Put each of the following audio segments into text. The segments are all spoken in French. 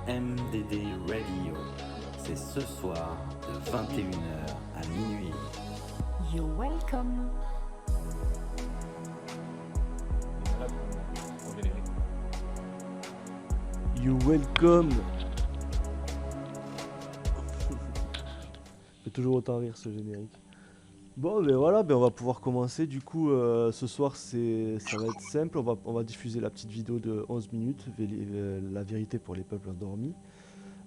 MDD Radio. C'est ce soir de 21h à minuit. You're welcome. You welcome. Fait toujours autant rire ce générique. Bon, ben voilà, ben on va pouvoir commencer. Du coup, ce soir, ça va être simple. On va diffuser la petite vidéo de 11 minutes, la vérité pour les peuples endormis.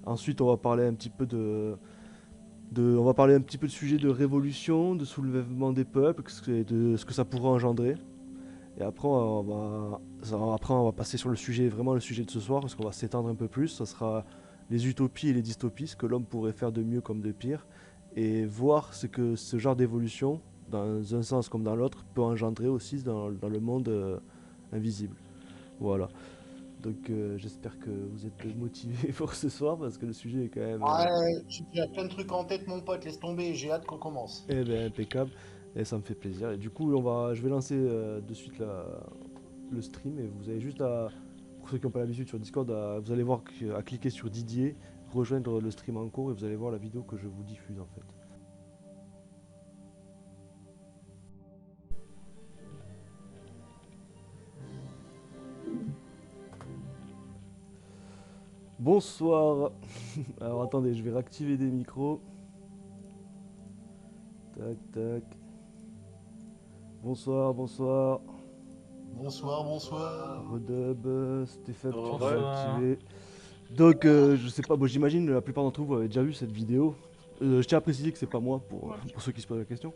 Ensuite, on va parler un petit peu on va parler un petit peu de sujet de révolution, de soulèvement des peuples, de ce que ça pourrait engendrer. Et après, après, on va passer sur vraiment le sujet de ce soir, parce qu'on va s'étendre un peu plus. Ça sera les utopies et les dystopies, ce que l'homme pourrait faire de mieux comme de pire, et voir ce que ce genre d'évolution, dans un sens comme dans l'autre, peut engendrer aussi dans le monde invisible. Voilà. Donc j'espère que vous êtes motivés pour ce soir, parce que le sujet est quand même Ouais, j'ai plein de trucs en tête, mon pote, laisse tomber, j'ai hâte qu'on commence. impeccable, et ça me fait plaisir. Et du coup, je vais lancer de suite le stream, et vous avez juste à, pour ceux qui n'ont pas l'habitude sur Discord, vous allez voir à cliquer sur Didier, rejoindre le stream en cours, et vous allez voir la vidéo que je vous diffuse en fait. Bonsoir. Alors attendez, je vais réactiver des micros. Tac tac. Bonsoir, bonsoir. Bonsoir, bonsoir. Redub, Stéphane, tu Bonsoir. peux activer. Donc je sais pas, bon, j'imagine la plupart d'entre vous avez déjà vu cette vidéo. Je tiens à préciser que c'est pas moi pour ceux qui se posent la question.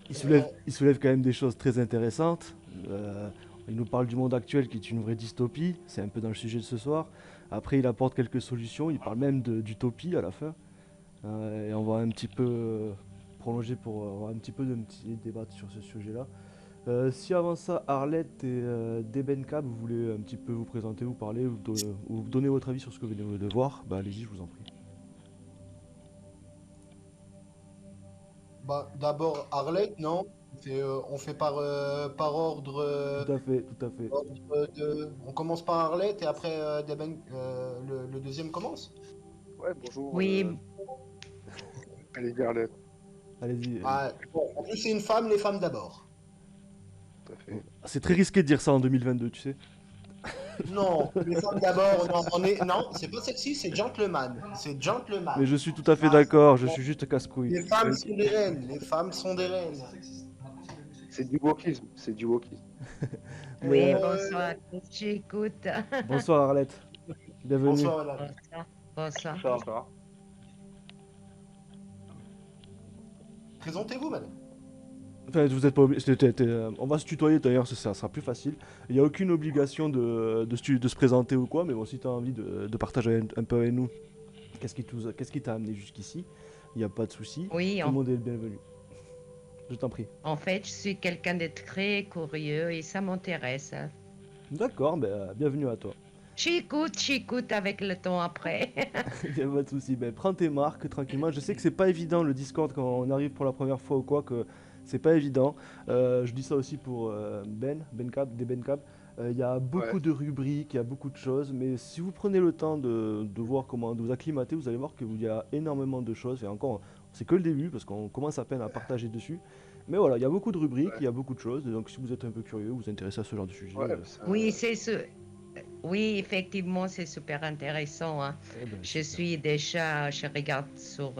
Il soulève quand même des choses très intéressantes. Il nous parle du monde actuel qui est une vraie dystopie, c'est un peu dans le sujet de ce soir. Après, il apporte quelques solutions, il parle même d'utopie à la fin. Et on va un petit peu prolonger pour avoir un petit peu de petit débat sur ce sujet-là. Si avant ça, Arlette et Debenkab, vous voulez un petit peu vous présenter, vous parler, ou donner votre avis sur ce que vous venez de voir, bah allez-y, je vous en prie. Bah, d'abord, Arlette, non? On fait par ordre, Tout à fait, tout à fait. On commence par Arlette et après le deuxième commence? Ouais, bonjour. Oui, Allez, Garlet, Allez-y. Ah, bon, en plus, c'est une femme, les femmes d'abord. tout à fait. C'est très risqué de dire ça en 2022, tu sais. Non, les femmes d'abord, non, c'est pas sexy, c'est gentleman. C'est gentleman. Mais je suis tout à fait Ah, d'accord, je suis juste casse-couille. Les femmes sont des reines, les femmes sont des reines. C'est du wokisme, c'est du wokisme. oui, Mais, bonsoir à tous, j'écoute. bonsoir Arlette, bienvenue. Bonsoir, madame. Bonsoir, bonsoir. Ça va. Présentez-vous, madame. Enfin, vous êtes pas obligé. On va se tutoyer d'ailleurs, ça sera plus facile. Il n'y a aucune obligation de se présenter ou quoi, mais bon, si tu as envie de partager un peu avec nous, qu'est-ce qui t'a amené jusqu'ici, il n'y a pas de souci. Oui, Tout le monde est le bienvenu. Je t'en prie. en fait, je suis quelqu'un de très curieux et ça m'intéresse. D'accord, bienvenue à toi. J'écoute avec le temps après. Il n'y a pas de souci. Prends tes marques tranquillement. Je sais que c'est pas évident le Discord quand on arrive pour la première fois ou quoi, que c'est pas évident. Je dis ça aussi pour Bencab. Il y a beaucoup de rubriques, il y a beaucoup de choses, mais si vous prenez le temps de voir comment de vous acclimater, vous allez voir qu'il y a énormément de choses. Et encore, c'est que le début parce qu'on commence à peine à partager dessus. Mais voilà, il y a beaucoup de rubriques, il y a beaucoup de choses. Et donc, si vous êtes un peu curieux, vous vous intéressez à ce genre de sujet. Ouais, Oui, oui, effectivement, c'est super intéressant, hein. Je regarde sur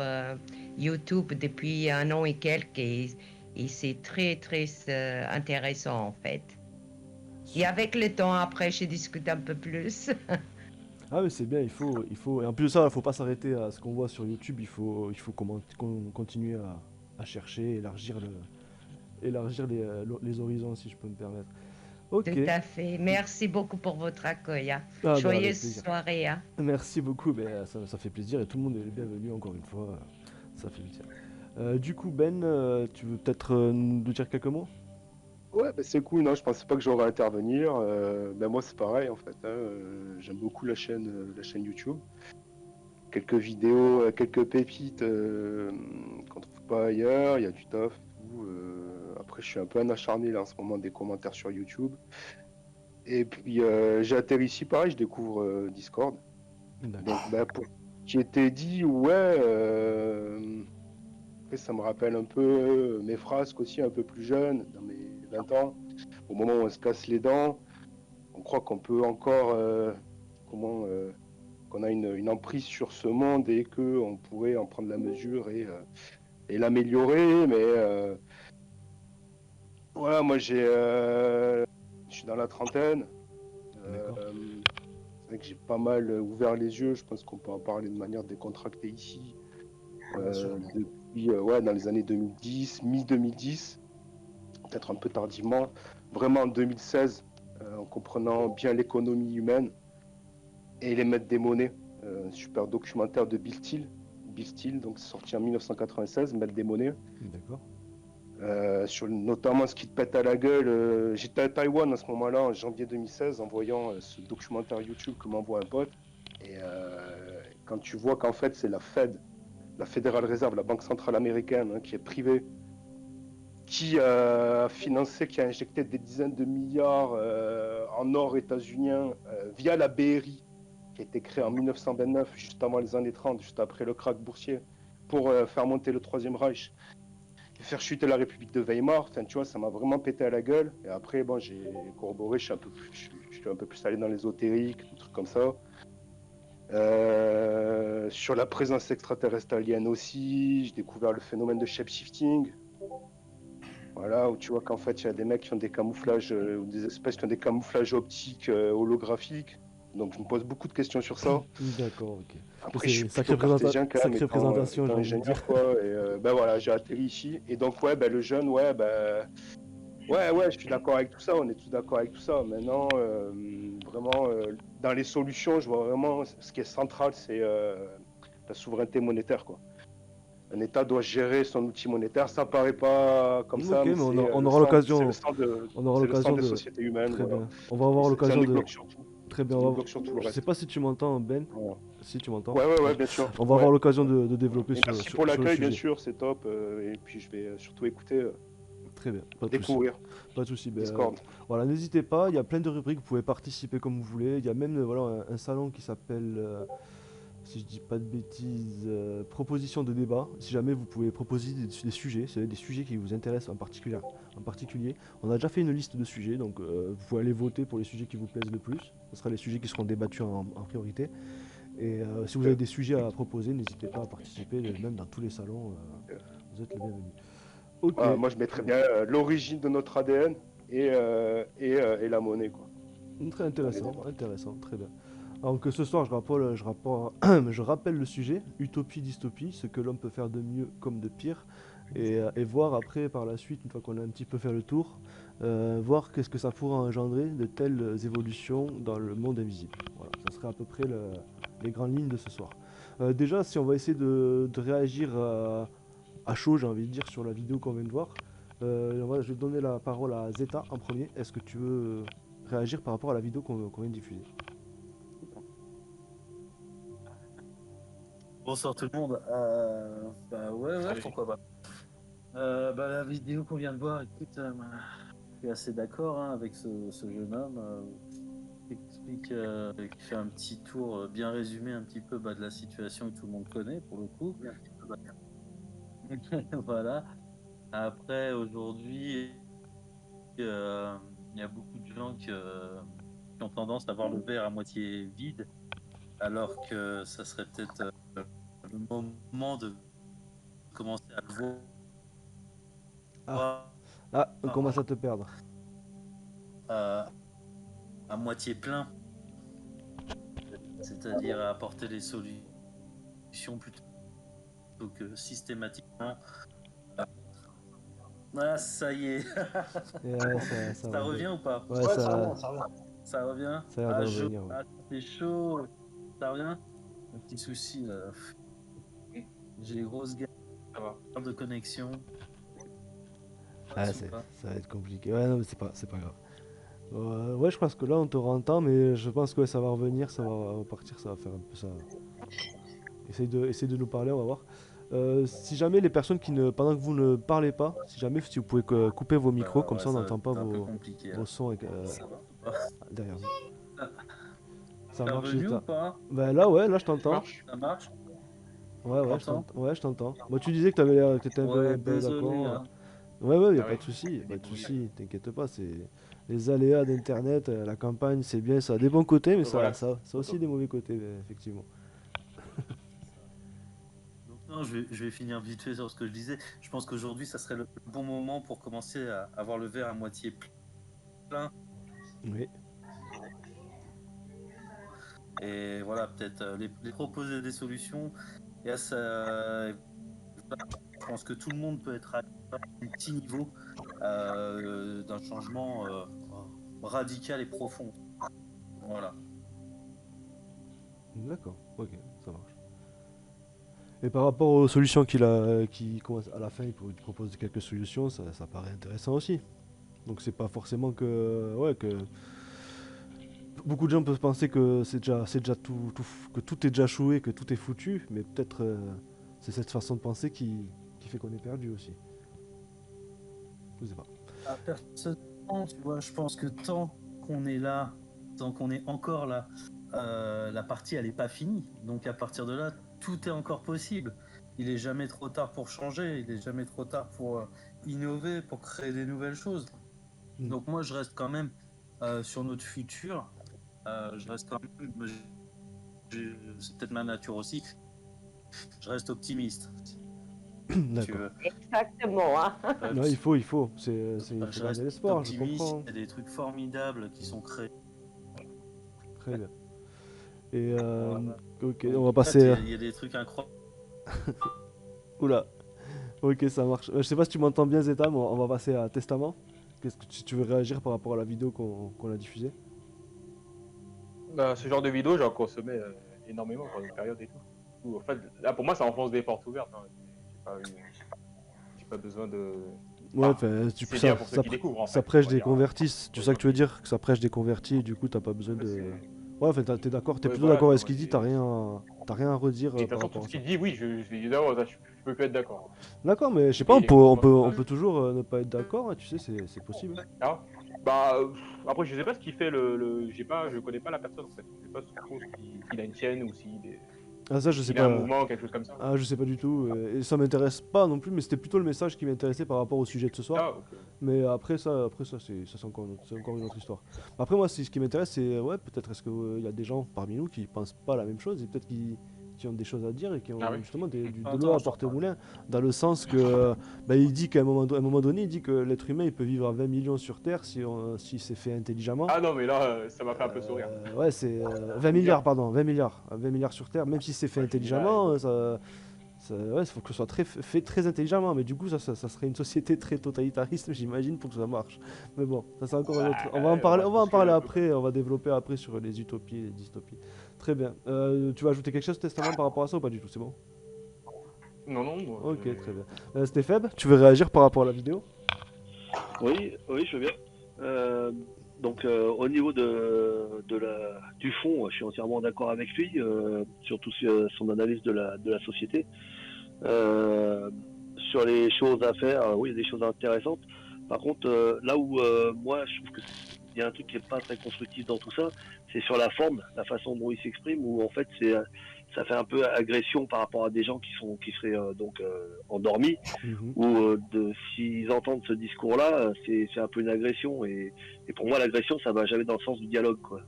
YouTube depuis 1 an et quelques et c'est très, très intéressant en fait. Et avec le temps après, je discute un peu plus. Ah mais c'est bien, et en plus de ça, il faut pas s'arrêter à ce qu'on voit sur YouTube, continuer à chercher, élargir les horizons si je peux me permettre. Ok. Tout à fait. Merci beaucoup pour votre accueil, hein. Ah, avec Joyeuse plaisir. soirée, hein. Merci beaucoup, ça fait plaisir et tout le monde est le bienvenu encore une fois, ça fait plaisir. Du coup Ben, tu veux peut-être nous dire quelques mots? Ouais, c'est cool, non, je pensais pas que j'aurais à intervenir. Moi, c'est pareil en fait, hein. J'aime beaucoup la chaîne YouTube. Quelques vidéos, quelques pépites qu'on trouve pas ailleurs. Il y a du taf. Après, je suis un peu un acharné là en ce moment des commentaires sur YouTube. Et puis j'ai atterri ici, pareil, je découvre Discord. D'accord. Donc, bah, pour qui était dit, ouais, après, ça me rappelle un peu mes frasques aussi, un peu plus jeunes, dans mes 20 ans, au moment où on se casse les dents, on croit qu'on peut encore, qu'on a une emprise sur ce monde et qu'on pourrait en prendre la mesure et l'améliorer, mais voilà, moi je suis dans la trentaine. D'accord. C'est vrai que j'ai pas mal ouvert les yeux, je pense qu'on peut en parler de manière décontractée ici. Depuis dans les années 2010, mi-2010, peut-être un peu tardivement, vraiment en 2016, en comprenant bien l'économie humaine et les maîtres des monnaies. Un super documentaire de Bill Steele. Bill Steele, donc sorti en 1996, Maître des monnaies. D'accord. Sur notamment ce qui te pète à la gueule. J'étais à Taïwan à ce moment-là, en janvier 2016, en voyant ce documentaire YouTube que m'envoie un pote. Et quand tu vois qu'en fait, c'est la Fed, la Federal Reserve, la banque centrale américaine, hein, qui est privée, qui a financé, qui a injecté des dizaines de milliards en or états-unien via la BRI, qui a été créée en 1929, juste avant les années 30, juste après le krach boursier, pour faire monter le Troisième Reich et faire chuter la République de Weimar. Enfin, tu vois, ça m'a vraiment pété à la gueule. Et après, bon, j'ai corroboré, je suis un peu plus allé dans l'ésotérique, des trucs comme ça. Sur la présence extraterrestre alien aussi, j'ai découvert le phénomène de shapeshifting. Voilà, où tu vois qu'en fait, il y a des mecs qui ont des camouflages, ou des espèces qui ont des camouflages optiques, holographiques. Donc, je me pose beaucoup de questions sur ça. D'accord, ok. Après, C'est je suis plutôt cartésien quand même, sacrée présentation, j'ai étant envie de dire. ingénieur, quoi. Et ben voilà, j'ai atterri ici. Et donc, ouais, ben, le jeune, ouais, ouais, je suis d'accord avec tout ça. On est tous d'accord avec tout ça. Maintenant, vraiment, dans les solutions, je vois vraiment ce qui est central, c'est la souveraineté monétaire, quoi. Un État doit gérer son outil monétaire. Ça paraît pas comme Ok, ça, mais mais c'est on le aura centre, l'occasion, on aura c'est le centre l'occasion des de. sociétés humaines, Très voilà. bien. On va Et avoir ça l'occasion nous de. bloque sur tout. Très bien. Ça nous bloque sur tout le Je sais reste. pas si tu m'entends, Ben. Voilà. Si tu m'entends. Ouais, bien sûr. On va Ouais. avoir l'occasion de développer Et merci pour sur le l'accueil, bien sujet. sûr, c'est top. Et puis je vais surtout écouter, Très bien, pas de souci. découvrir Pas de souci. Ben, Discord. voilà, n'hésitez pas, il y a plein de rubriques, vous pouvez participer comme vous voulez. Il y a même voilà, un salon qui s'appelle, si je dis pas de bêtises, proposition de débat. Si jamais vous pouvez proposer des sujets, c'est des sujets qui vous intéressent en particulier. On a déjà fait une liste de sujets, donc vous pouvez aller voter pour les sujets qui vous plaisent le plus. Ce sera les sujets qui seront débattus en priorité. Et si vous avez des sujets à proposer, n'hésitez pas à participer, même dans tous les salons, vous êtes les bienvenus. Ok. Voilà, moi, je mettrais bien l'origine de notre ADN et la monnaie, quoi. Très intéressant, très bien. Donc ce soir, je rappelle le sujet, utopie, dystopie, ce que l'homme peut faire de mieux comme de pire, et voir après, par la suite, une fois qu'on a un petit peu fait le tour, voir qu'est-ce que ça pourra engendrer de telles évolutions dans le monde invisible. Voilà, ça serait à peu près les grandes lignes de ce soir. Déjà, si on va essayer de réagir à chaud, j'ai envie de dire, sur la vidéo qu'on vient de voir, je vais donner la parole à Zeta en premier. Est-ce que tu veux réagir par rapport à la vidéo qu'on vient de diffuser? Bonsoir tout le monde. Bah ouais, pourquoi pas. Bah, la vidéo qu'on vient de voir, écoute, je suis assez d'accord hein, avec ce jeune homme qui explique, qui fait un petit tour bien résumé un petit peu de la situation que tout le monde connaît pour le coup. Voilà. Après, aujourd'hui, il y a beaucoup de gens qui ont tendance à voir le verre à moitié vide, alors que ça serait peut-être le moment de commencer à le voir On commence à te perdre. à moitié plein, c'est-à-dire à apporter des solutions plutôt que systématiquement. Ah, ça y est. Ça revient ou pas? Ouais, ça revient. Ça revient. Ça a l'air de revenir, ouais. C'est chaud. Ça revient. Un petit souci là. J'ai des grosses galères de connexion. Ça va être compliqué. Ouais, non, mais c'est pas grave. Ouais, je pense que là on te entend, mais je pense que ça va revenir, ça va repartir, ça va faire un peu ça. Essaye de nous parler, on va voir. Si jamais les personnes pendant que vous ne parlez pas, si vous pouvez couper vos micros, comme Ouais, ça on n'entend pas c'est un peu vos, compliqué. vos sons Ça va ou pas derrière vous. Ça- Ça T'es marche, revenu ou Zeta. pas? Bah là, ouais, là je Ça t'entends. marche. Ça marche? Ouais, T'entends? je t'entends. Moi, tu disais que t'avais l'air, que t'étais un Ouais, peu désolé, d'accord. hein. Ouais, y a Ah pas oui. de souci, y a Il pas est de brouillé. souci, t'inquiète pas, c'est les aléas d'internet, la campagne, c'est bien, ça a des bons côtés, mais Relax. ça a aussi des mauvais côtés, effectivement. Donc non, je vais finir vite fait sur ce que je disais. Je pense qu'aujourd'hui, ça serait le bon moment pour commencer à avoir le verre à moitié plein. Oui. Et voilà, peut-être les proposer des solutions. Et à ça, je pense que tout le monde peut être à un petit niveau d'un changement radical et profond. Voilà. D'accord, ok, ça marche. Et par rapport aux solutions qui commence à la fin, il propose quelques solutions, ça paraît intéressant aussi. Donc c'est pas forcément que beaucoup de gens peuvent penser que c'est déjà que tout est déjà choué, que tout est foutu, mais peut-être c'est cette façon de penser qui fait qu'on est perdu aussi. Je sais pas. Personnellement, tu vois, je pense que tant qu'on est là, tant qu'on est encore là, la partie elle est pas finie. Donc à partir de là, tout est encore possible. Il est jamais trop tard pour changer, il est jamais trop tard pour innover, pour créer des nouvelles choses. Mm. Donc moi je reste quand même sur notre futur. Je reste quand même, c'est peut-être ma nature aussi. Je reste optimiste. Si tu D'accord. veux. Exactement, hein. Ouais, il faut. Il faut Je garder reste l'espoir, je optimiste. comprends. Il y a des trucs formidables qui sont créés. Très bien. Et Voilà. ok, Donc, on va en fait, passer. il y a des trucs incroyables. Oula. Ok, ça marche. Je sais pas si tu m'entends bien, Zeta, mais on va passer à Testament. Qu'est-ce que tu veux réagir par rapport à la vidéo qu'on a diffusée? Bah, ce genre de vidéo, j'en consommais énormément pendant une période et tout. En fait, là, pour moi, ça enfonce des portes ouvertes. Hein. J'ai pas besoin de. Ouais, Enfin, c'est bien pour ceux qui découvrent, en ça fait. prêche On va des dire, convertis. Tu pour sais les que tu veux intimes. dire? Que ça prêche des convertis et du coup, t'as pas besoin Ouais, de. c'est- Ouais, enfin, t'es d'accord, t'es ouais, plutôt voilà, d'accord tu avec vois, ce moi, qu'il dit, t'as rien à redire Et de toute par façon, tout rapport à ce ça. qu'il dit, oui, évidemment, ça, je peux que être d'accord. D'accord, mais je sais pas, Et les consommateurs. on peut toujours ne pas être d'accord, hein, tu sais, c'est possible. Ah, bah, après, je sais pas ce qu'il fait, je connais pas la personne, en fait. Je sais pas trop s'il a une chaîne ou Ah, ça, je sais s'il a un pas. mouvement, quelque chose comme ça. Ah, je sais pas du tout. Et ça m'intéresse pas non plus, mais c'était plutôt le message qui m'intéressait par rapport au sujet de ce soir. Ah, ok. Mais c'est encore c'est encore une autre histoire. Après, moi, ce qui m'intéresse, c'est ouais, peut-être est-ce qu'il y a des gens parmi nous qui pensent pas la même chose et peut-être qui ont des choses à dire et qui Ah ont oui. justement de l'eau Attends, à je t'en porter au parle. moulin, dans le sens que bah, il dit qu'à un moment donné, il dit que l'être humain il peut vivre à 20 millions sur Terre si c'est fait intelligemment. Ah non, mais là, ça m'a fait un peu sourire. Ouais, c'est 20 milliards, pardon, 20 milliards sur Terre, même si c'est fait Ouais, je dis là, intelligemment, écoute. ouais, il faut que ce soit fait très intelligemment, mais du coup, ça serait une société très totalitariste, j'imagine, pour que ça marche. Mais bon, ça c'est encore un autre. Ouais, on va On se va en bousculer parler un peu, quoi. après, on va développer après sur les utopies et les dystopies. Très bien. Tu vas ajouter quelque chose, Testament, par rapport à ça ou pas du tout? C'est bon? Non, non, moi, Ok, très bien. Stéphane, tu veux réagir par rapport à la vidéo? Oui, je veux bien. Au niveau du fond, je suis entièrement d'accord avec lui, surtout sur son analyse de la société. Sur les choses à faire, oui, il y a des choses intéressantes. Par contre, là où moi, je trouve qu'il y a un truc qui n'est pas très constructif dans tout ça, c'est sur la forme, la façon dont il s'exprime, où en fait, ça fait un peu agression par rapport à des gens qui seraient endormis Mhm. ou s'ils entendent ce discours-là, c'est un peu une agression. Et pour moi, l'agression, ça va jamais dans le sens du dialogue, quoi.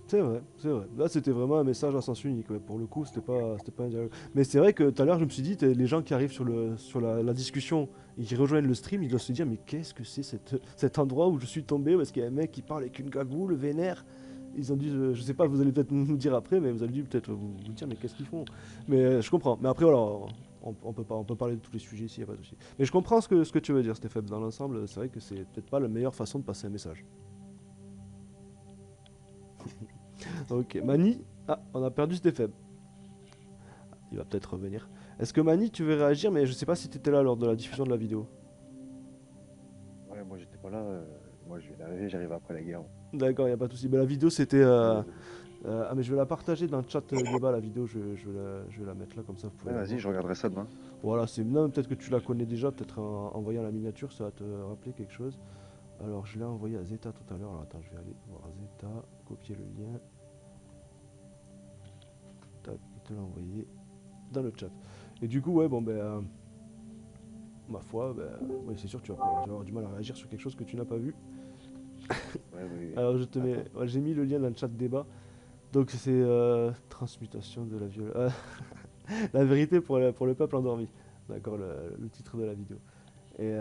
C'est vrai, c'est vrai. Là, c'était vraiment un message à sens unique. Ouais. Pour le coup, c'était pas un dialogue. Mais c'est vrai que tout à l'heure, je me suis dit, les gens qui arrivent sur la discussion et qui rejoignent le stream, ils doivent se dire, mais qu'est-ce que c'est cet endroit où je suis tombé parce qu'il y a un mec qui parle avec une cagoule vénère. Ils ont dit, je sais pas, vous allez peut-être nous dire après, mais vous allez peut-être vous dire, mais qu'est-ce qu'ils font? Mais je comprends. Mais après, voilà, on peut parler de tous les sujets ici, y a pas de souci. Mais je comprends ce que tu veux dire, Stéphane. Dans l'ensemble, c'est vrai que c'est peut-être pas la meilleure façon de passer un message. Ok, Mani. Ah, on a perdu Stéphane. Il va peut-être revenir. Est-ce que Mani, tu veux réagir? Mais je sais pas si tu étais là lors de la diffusion de la vidéo. Ouais, moi j'étais pas là. Moi je viens d'arriver, j'arrive après la guerre. D'accord, il a pas de souci. Mais la vidéo, c'était Ah mais je vais la partager dans le chat débat, la vidéo, je vais la mettre là, comme ça vous pouvez Ouais, la vas-y, voir. je regarderai ça demain. Voilà, c'est non, peut-être que tu la connais déjà, peut-être en voyant la miniature, ça va te rappeler quelque chose. Alors je l'ai envoyé à Zeta tout à l'heure, alors attends, je vais aller voir Zeta, copier le lien. Tac, il te l'a envoyé dans le chat. Et du coup, ouais, bon ben, ma foi, ben, ouais, c'est sûr que tu vas avoir du mal à réagir sur quelque chose que tu n'as pas vu. Ouais, oui, oui. Alors je te mets, ouais, j'ai mis le lien dans le chat débat. Donc c'est transmutation de la violence. La vérité pour le peuple endormi. D'accord, le titre de la vidéo. Et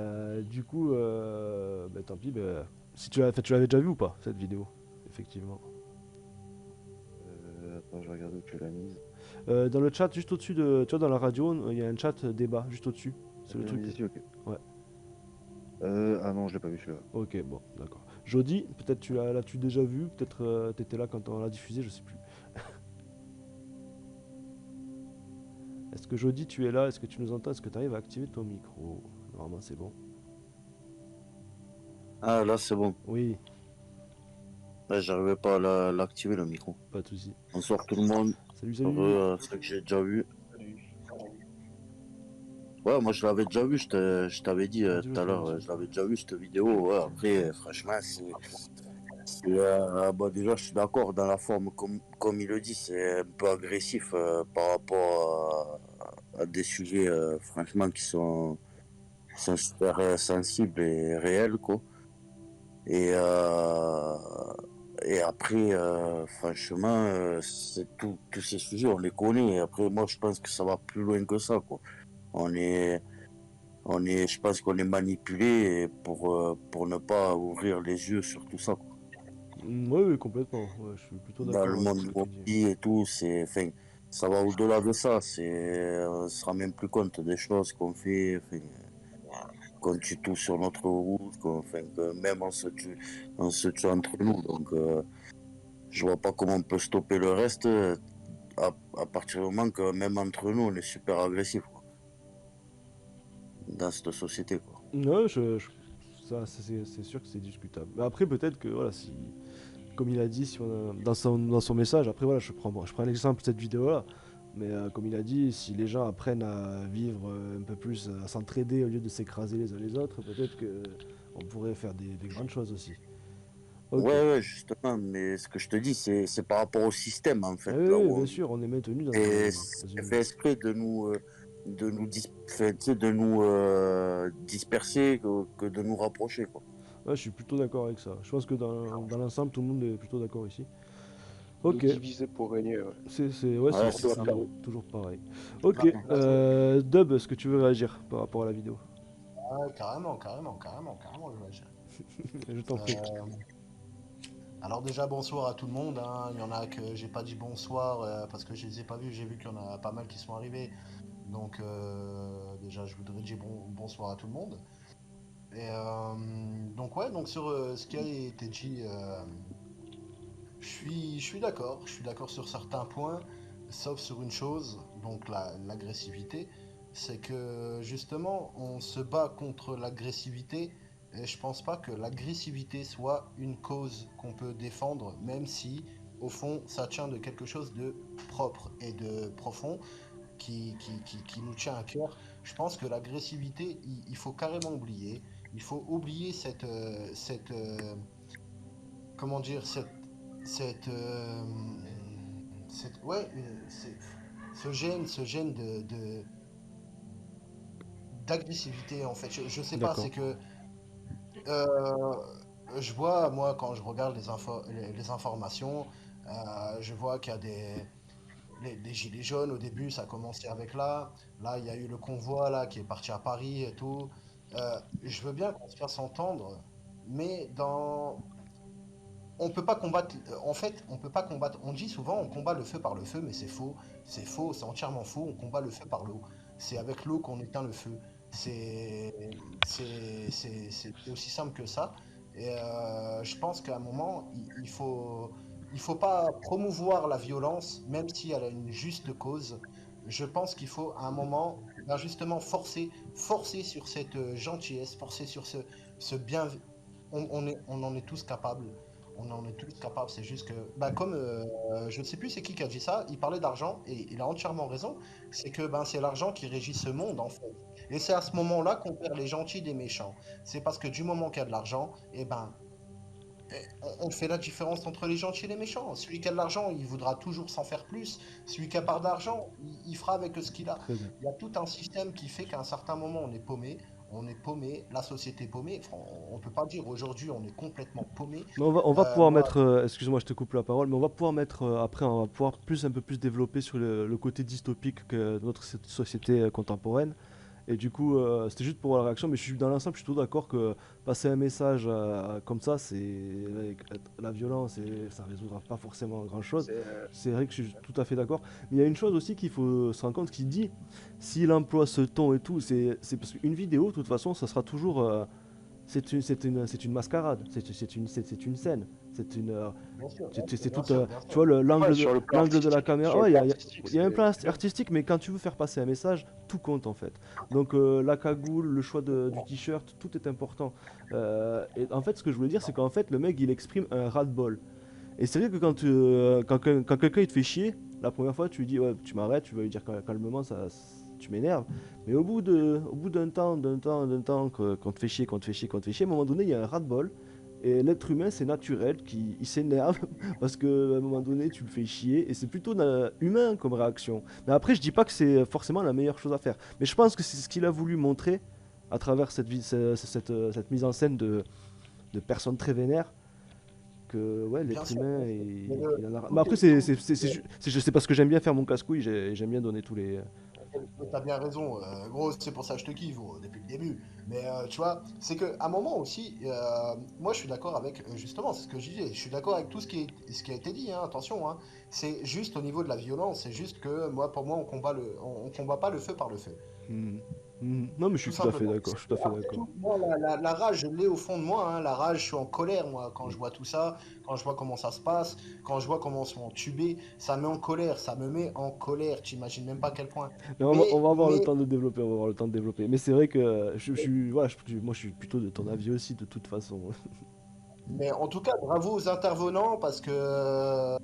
du coup, bah, tant pis, bah, si tu l'avais déjà vu ou pas, cette vidéo, effectivement. Attends, je regarde où tu l'as mise. Dans le chat, juste au-dessus de. Tu vois, dans la radio, il y a un chat débat, juste au-dessus. C'est le Je l'ai truc. mise ici, ok. Ouais. Ah non, je l'ai pas vu celui-là. Ok, bon, d'accord. Jody, peut-être l'as-tu déjà vu, peut-être t'étais là quand on l'a diffusé, je sais plus. Est-ce que Jody, tu es là? Est-ce que tu nous entends? Est-ce que tu arrives à activer ton micro? Normalement, c'est bon. Ah, là, c'est bon. Oui, Là, j'arrivais pas à l'activer, le micro. pas de soucis. Bonsoir tout le monde. Salut, salut. C'est vrai que j'ai déjà vu. Ouais, moi, je l'avais déjà vu, je t'avais dit tout à l'heure, je l'avais déjà vu, cette vidéo. Ouais, après, franchement, bon, déjà, je suis d'accord dans la forme, comme il le dit, c'est un peu agressif par rapport à des sujets, franchement, qui sont super sensibles et réels, quoi. Et, euh, et après, franchement, c'est tous ces sujets, on les connaît. Et après, moi, je pense que ça va plus loin que ça, quoi. On est, je pense qu'on est manipulé pour ne pas ouvrir les yeux sur tout ça, quoi. Oui, oui, complètement. Ouais, je suis plutôt Dans d'accord le avec monde ce que où on tu dis. vit et tout, enfin, ça va au-delà de ça. On se rend même plus compte des choses qu'on fait, enfin, qu'on tue tout sur notre route, que même on se tue entre nous. Donc, je vois pas comment on peut stopper le reste à partir du moment que même entre nous, on est super agressif, quoi, dans cette société, quoi. Ouais, ça, c'est sûr que c'est discutable. Mais après, peut-être que, voilà, si, comme il a dit, si on dans son message, après, voilà, je prends l'exemple de cette vidéo-là, mais comme il a dit, si les gens apprennent à vivre un peu plus, à s'entraider au lieu de s'écraser les uns les autres, peut-être que on pourrait faire des grandes choses aussi. Ok. Ouais, justement, mais ce que je te dis, c'est par rapport au système, en Ah fait, oui, là oui, où bien on sûr, on est maintenu Et dans c'est une. fait exprès enfin, tu sais, de nous disperser que de nous rapprocher, quoi. Ouais, je suis plutôt d'accord avec ça. Je pense que dans l'ensemble, tout le monde est plutôt d'accord ici. Nous Ok. diviser pour régner, ouais. Ouais, Ouais, c'est c'est ça. toujours pareil. Ok, Bah, Dub, est-ce que tu veux réagir par rapport à la vidéo? carrément, je vais agir. Je t'en prie. Alors déjà bonsoir à tout le monde, hein. Il y en a que j'ai pas dit bonsoir parce que je les ai pas vus, j'ai vu qu'il y en a pas mal qui sont arrivés. Donc déjà je voudrais dire bonsoir à tout le monde. Et donc ouais, donc sur ce qui a été dit, je suis d'accord sur certains points, sauf sur une chose, donc l'agressivité. C'est que justement on se bat contre l'agressivité et je pense pas que l'agressivité soit une cause qu'on peut défendre, même si au fond ça tient de quelque chose de propre et de profond qui nous tient à cœur. Je pense que l'agressivité, il faut carrément oublier. Il faut oublier comment dire, cette, euh, ouais, ce gène d'agressivité en fait. Je sais pas, D'accord. c'est que euh, je vois moi quand je regarde les informations, je vois qu'il y a les gilets jaunes au début, ça a commencé avec là il y a eu le convoi là qui est parti à Paris et tout. Je veux bien qu'on se fasse entendre, mais on peut pas combattre. En fait, on peut pas combattre. On dit souvent on combat le feu par le feu, mais c'est faux. C'est faux, c'est entièrement faux. On combat le feu par l'eau. C'est avec l'eau qu'on éteint le feu. C'est c'est aussi simple que ça. Et je pense qu'à un moment, il faut pas promouvoir la violence, même si elle a une juste cause. Je pense qu'il faut à un moment, ben justement, forcer sur cette gentillesse, forcer sur ce bien. On en est tous capables. on en est tous capables. C'est juste que, bah, comme je ne sais plus c'est qui a dit ça, il parlait d'argent et il a entièrement raison. C'est que ben, c'est l'argent qui régit ce monde en fait. Et c'est à ce moment-là qu'on perd les gentils des méchants. C'est parce que du moment qu'il y a de l'argent, et ben, on fait la différence entre les gentils et les méchants. Celui qui a de l'argent, il voudra toujours s'en faire plus. Celui qui a pas d'argent, il fera avec ce qu'il a. Très bien. Il y a tout un système qui fait qu'à un certain moment, on est paumé. On est paumé, la société est paumée. Enfin, on peut pas dire aujourd'hui on est complètement paumé. Mais on va pouvoir Moi, mettre, excuse-moi, je te coupe la parole, mais on va pouvoir mettre, après, on va pouvoir un peu plus développer sur le côté dystopique que notre société contemporaine. Et du coup, c'était juste pour voir la réaction, mais je suis dans l'ensemble, je suis tout d'accord que passer un message comme ça, avec la violence, ça ne résoudra pas forcément grand-chose. C'est vrai que je suis tout à fait d'accord. Mais il y a une chose aussi qu'il faut se rendre compte, qu'il dit, s'il emploie ce ton et tout, c'est parce qu'une vidéo, de toute façon, ça sera toujours... c'est une mascarade, c'est une scène, c'est une, bien sûr, c'est bien tout, sûr, bien tu sûr. vois, Ouais, sur le plan l'angle de la artistique, caméra. sur le Ouais, plan artistique, il y a un plan c'est bien. artistique, mais quand tu veux faire passer un message, tout compte en fait. Donc la cagoule, le choix du t-shirt, tout est important. Et en fait, ce que je voulais dire, c'est qu'en fait, le mec, il exprime un ras-le-bol. Et c'est vrai que quand quelqu'un il te fait chier, la première fois, tu lui dis, ouais, tu m'arrêtes, tu vas lui dire calmement, tu m'énerves. Mais au bout d'un temps, qu'on te fait chier, à un moment donné, il y a un ras-le-bol. Et l'être humain, c'est naturel, il s'énerve parce qu'à un moment donné, tu le fais chier. Et c'est plutôt humain comme réaction. Mais après, je dis pas que c'est forcément la meilleure chose à faire. Mais je pense que c'est ce qu'il a voulu montrer à travers cette mise en scène de personnes très vénères. Que ouais, Bien l'être sûr, humain, bien sûr. Mais il en a. tout Mais après, est, tout, c'est parce que j'aime bien faire mon casse-couille, j'aime bien donner tous les. T'as bien raison, gros, c'est pour ça que je te kiffe, gros, depuis le début. Mais tu vois, c'est qu'à un moment aussi, moi je suis d'accord avec, justement, c'est ce que je disais, je suis d'accord avec tout ce qui a été dit, hein, attention, hein. C'est juste au niveau de la violence, c'est juste que moi, pour moi, on combat pas le feu par le feu. Hmm. Non, mais je Tout suis tout à fait simplement. d'accord, je suis tout à fait Après d'accord. tout, moi, la rage, je l'ai au fond de moi, hein. La rage, je suis en colère, moi, quand je vois tout ça, quand je vois comment ça se passe, quand je vois comment on se fait entuber, ça me met en colère, ça me met en colère, tu imagines même pas à quel point. Mais on va avoir le Mais temps de développer, on va avoir le temps de développer. Mais c'est vrai que voilà, moi je suis plutôt de ton avis aussi, de toute façon. Mais en tout cas, bravo aux intervenants parce que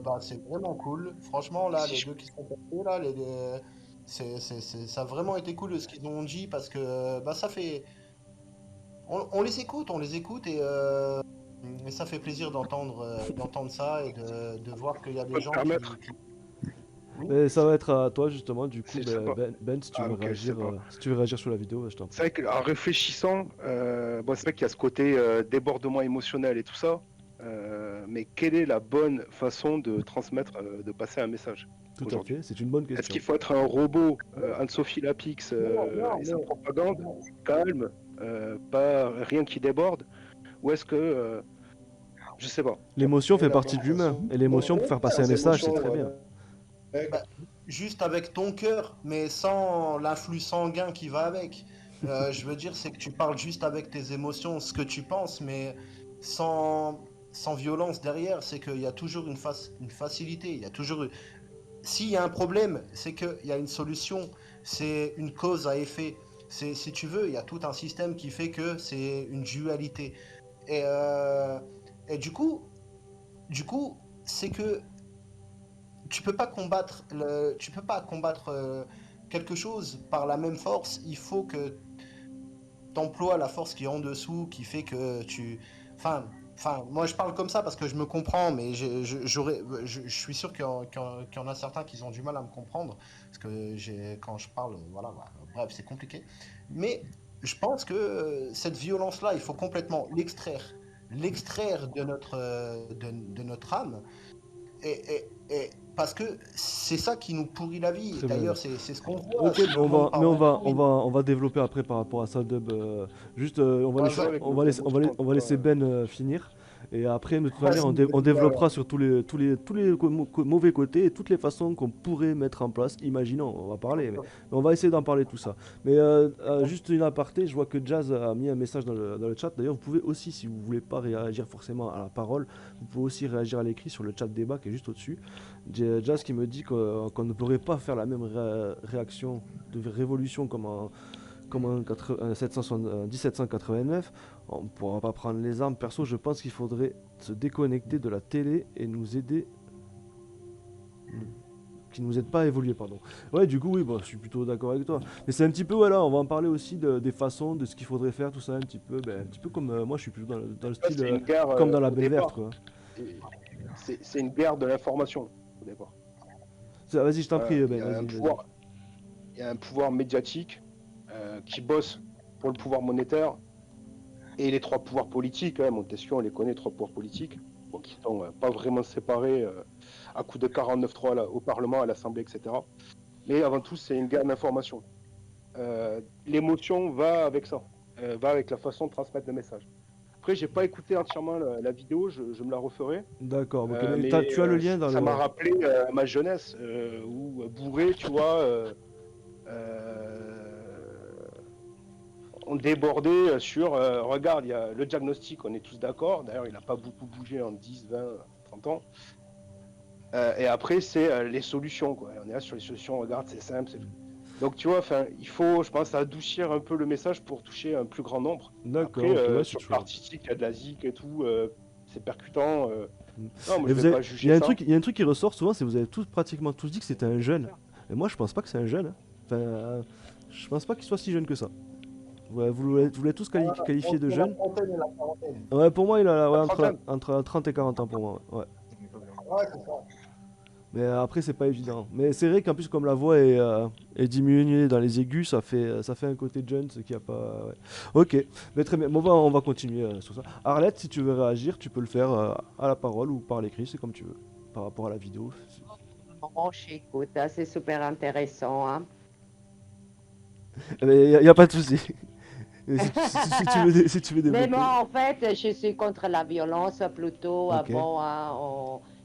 bah, c'est vraiment cool. Franchement, là, Si les je- deux qui sont passés, là, ça a vraiment été cool ce qu'ils ont dit parce que bah, ça fait. On les écoute et ça fait plaisir d'entendre ça et de voir qu'il y a peux des me gens permettre, Oui, Mais ça va être à toi justement, du coup, c'est sympa. Ben, si tu Ah veux ok, réagir, c'est pas. sur la vidéo, je t'en C'est prie. vrai qu'en réfléchissant, bon, c'est vrai qu'il y a ce côté débordement émotionnel et tout ça, mais quelle est la bonne façon de transmettre, de passer un message Tout à aujourd'hui? fait, c'est une bonne Est-ce qu'il question. faut être un robot, Anne-Sophie Lapix non, non, et sa mais propagande, calme, pas rien qui déborde, ou est-ce que, je sais pas. L'émotion quelle est fait la partie bonne de l'humain, façon? et l'émotion pour faire passer un Sans message, c'est émotion, très bien. Bah, juste avec ton cœur, mais sans l'influx sanguin qui va avec. Je veux dire, c'est que tu parles juste avec tes émotions, ce que tu penses, mais sans violence derrière. C'est qu'il y a toujours une facilité. Il y a toujours. S'il y a un problème, c'est qu'il y a une solution. C'est une cause à effet. Si tu veux, il y a tout un système qui fait que c'est une dualité. Et, euh, et du coup, c'est que tu peux pas combattre quelque chose par la même force. Il faut que tu emploies la force qui est en dessous, qui fait que tu. Enfin, moi je parle comme ça parce que je me comprends, mais je suis sûr qu'il y en a certains qui ont du mal à me comprendre parce que quand je parle, voilà, voilà. Bref, c'est compliqué. Mais je pense que cette violence-là, il faut complètement l'extraire de notre âme parce que c'est ça qui nous pourrit la vie. Et Très bien. d'ailleurs, c'est ce qu'on voit Ok, si le on monde va, mais part en couille. on va développer après par rapport à ça, Dub. Juste, Ouais, c'est vrai que le robot, je pense on va laisser pas. Ben finir. Et après, de toute manière, vas-y, on vas-y, développera sur tous les mauvais côtés et toutes les façons qu'on pourrait mettre en place. Imaginons, on va parler, mais on va essayer d'en parler tout ça. Mais juste une aparté, je vois que Jazz a mis un message dans le chat. D'ailleurs, vous pouvez aussi, si vous voulez pas réagir forcément à la parole, vous pouvez aussi réagir à l'écrit sur le chat débat qui est juste au-dessus. Jazz qui me dit qu'on ne pourrait pas faire la même réaction de révolution comme en 1789, on ne pourra pas prendre les armes. Perso, je pense qu'il faudrait se déconnecter de la télé et nous aider. Qui nous aide pas à évoluer, pardon. Ouais, du coup, oui, bon, je suis plutôt d'accord avec toi. Mais c'est un petit peu, voilà, on va en parler aussi des façons, de ce qu'il faudrait faire, tout ça, un petit peu comme moi, je suis plutôt dans le style, C'est une guerre, comme dans la au Belle Verte, départ. quoi. C'est une guerre de l'information au départ. Vas-y, je t'en prie, Il Ben, y a vas-y, un vas-y. pouvoir, il y a un pouvoir médiatique qui bosse pour le pouvoir monétaire et les trois pouvoirs politiques. Montesquieu, on les connaît, trois pouvoirs politiques, bon, qui sont pas vraiment séparés à coup de 49-3 au Parlement, à l'Assemblée, etc. Mais avant tout, c'est une guerre d'information. L'émotion va avec ça, va avec la façon de transmettre le message. Après, j'ai pas écouté entièrement la vidéo, je me la referai. D'accord, ok, Mais tu as le lien dans ça le... m'a rappelé ma jeunesse, où bourré, tu vois, on débordait sur, regarde, il y a le diagnostic, on est tous d'accord, d'ailleurs il n'a pas beaucoup bougé en 10, 20, 30 ans. Et après, c'est les solutions, quoi. On est là sur les solutions, regarde, c'est simple, c'est tout. Donc tu vois, il faut, je pense, adoucir un peu le message pour toucher un plus grand nombre. D'accord, après, ok, ouais, sur c'est l'artistique, il y a de la zik et tout, c'est percutant. Non, moi Et je vais pas juger ça. il y a un truc qui ressort souvent, c'est que vous avez pratiquement tous dit que c'était un jeune. Et moi, je pense pas que c'est un jeune. Hein. Enfin, je pense pas qu'il soit si jeune que ça. Ouais, vous l'avez tous qualifié de jeune. Ouais, pour moi, il a entre 30 et 40 ans pour moi. Ouais. Ouais, c'est ça. Mais après, c'est pas évident. Mais c'est vrai qu'en plus, comme la voix est diminuée dans les aigus, ça fait un côté jeune, ce qui a pas. Ouais. Ok, mais très bien. Bon, on va continuer sur ça. Arlette, si tu veux réagir, tu peux le faire à la parole ou par l'écrit, c'est comme tu veux. Par rapport à la vidéo. Oh, j'écoute, hein, c'est super intéressant. Hein. Il n'y a pas de souci. si tu veux développer. Mais moi, en fait, je suis contre la violence plutôt. Ok. Bon, hein,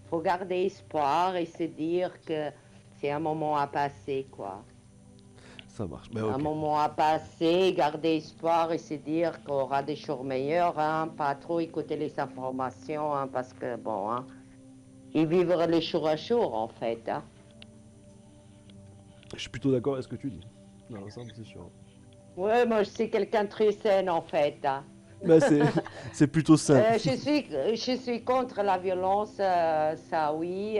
faut garder espoir et se dire que c'est un moment à passer, quoi. Ça marche. Un moment à passer, garder espoir et se dire qu'on aura des jours meilleurs, hein, pas trop écouter les informations, hein, parce que, bon, hein, et vivre les jours à jour, en fait. Hein. Je suis plutôt d'accord avec ce que tu dis. Dans l'ensemble, c'est sûr. Ouais, moi, je suis quelqu'un de très sain, en fait. Hein. Bah, c'est plutôt sain. Je suis contre la violence, ça oui.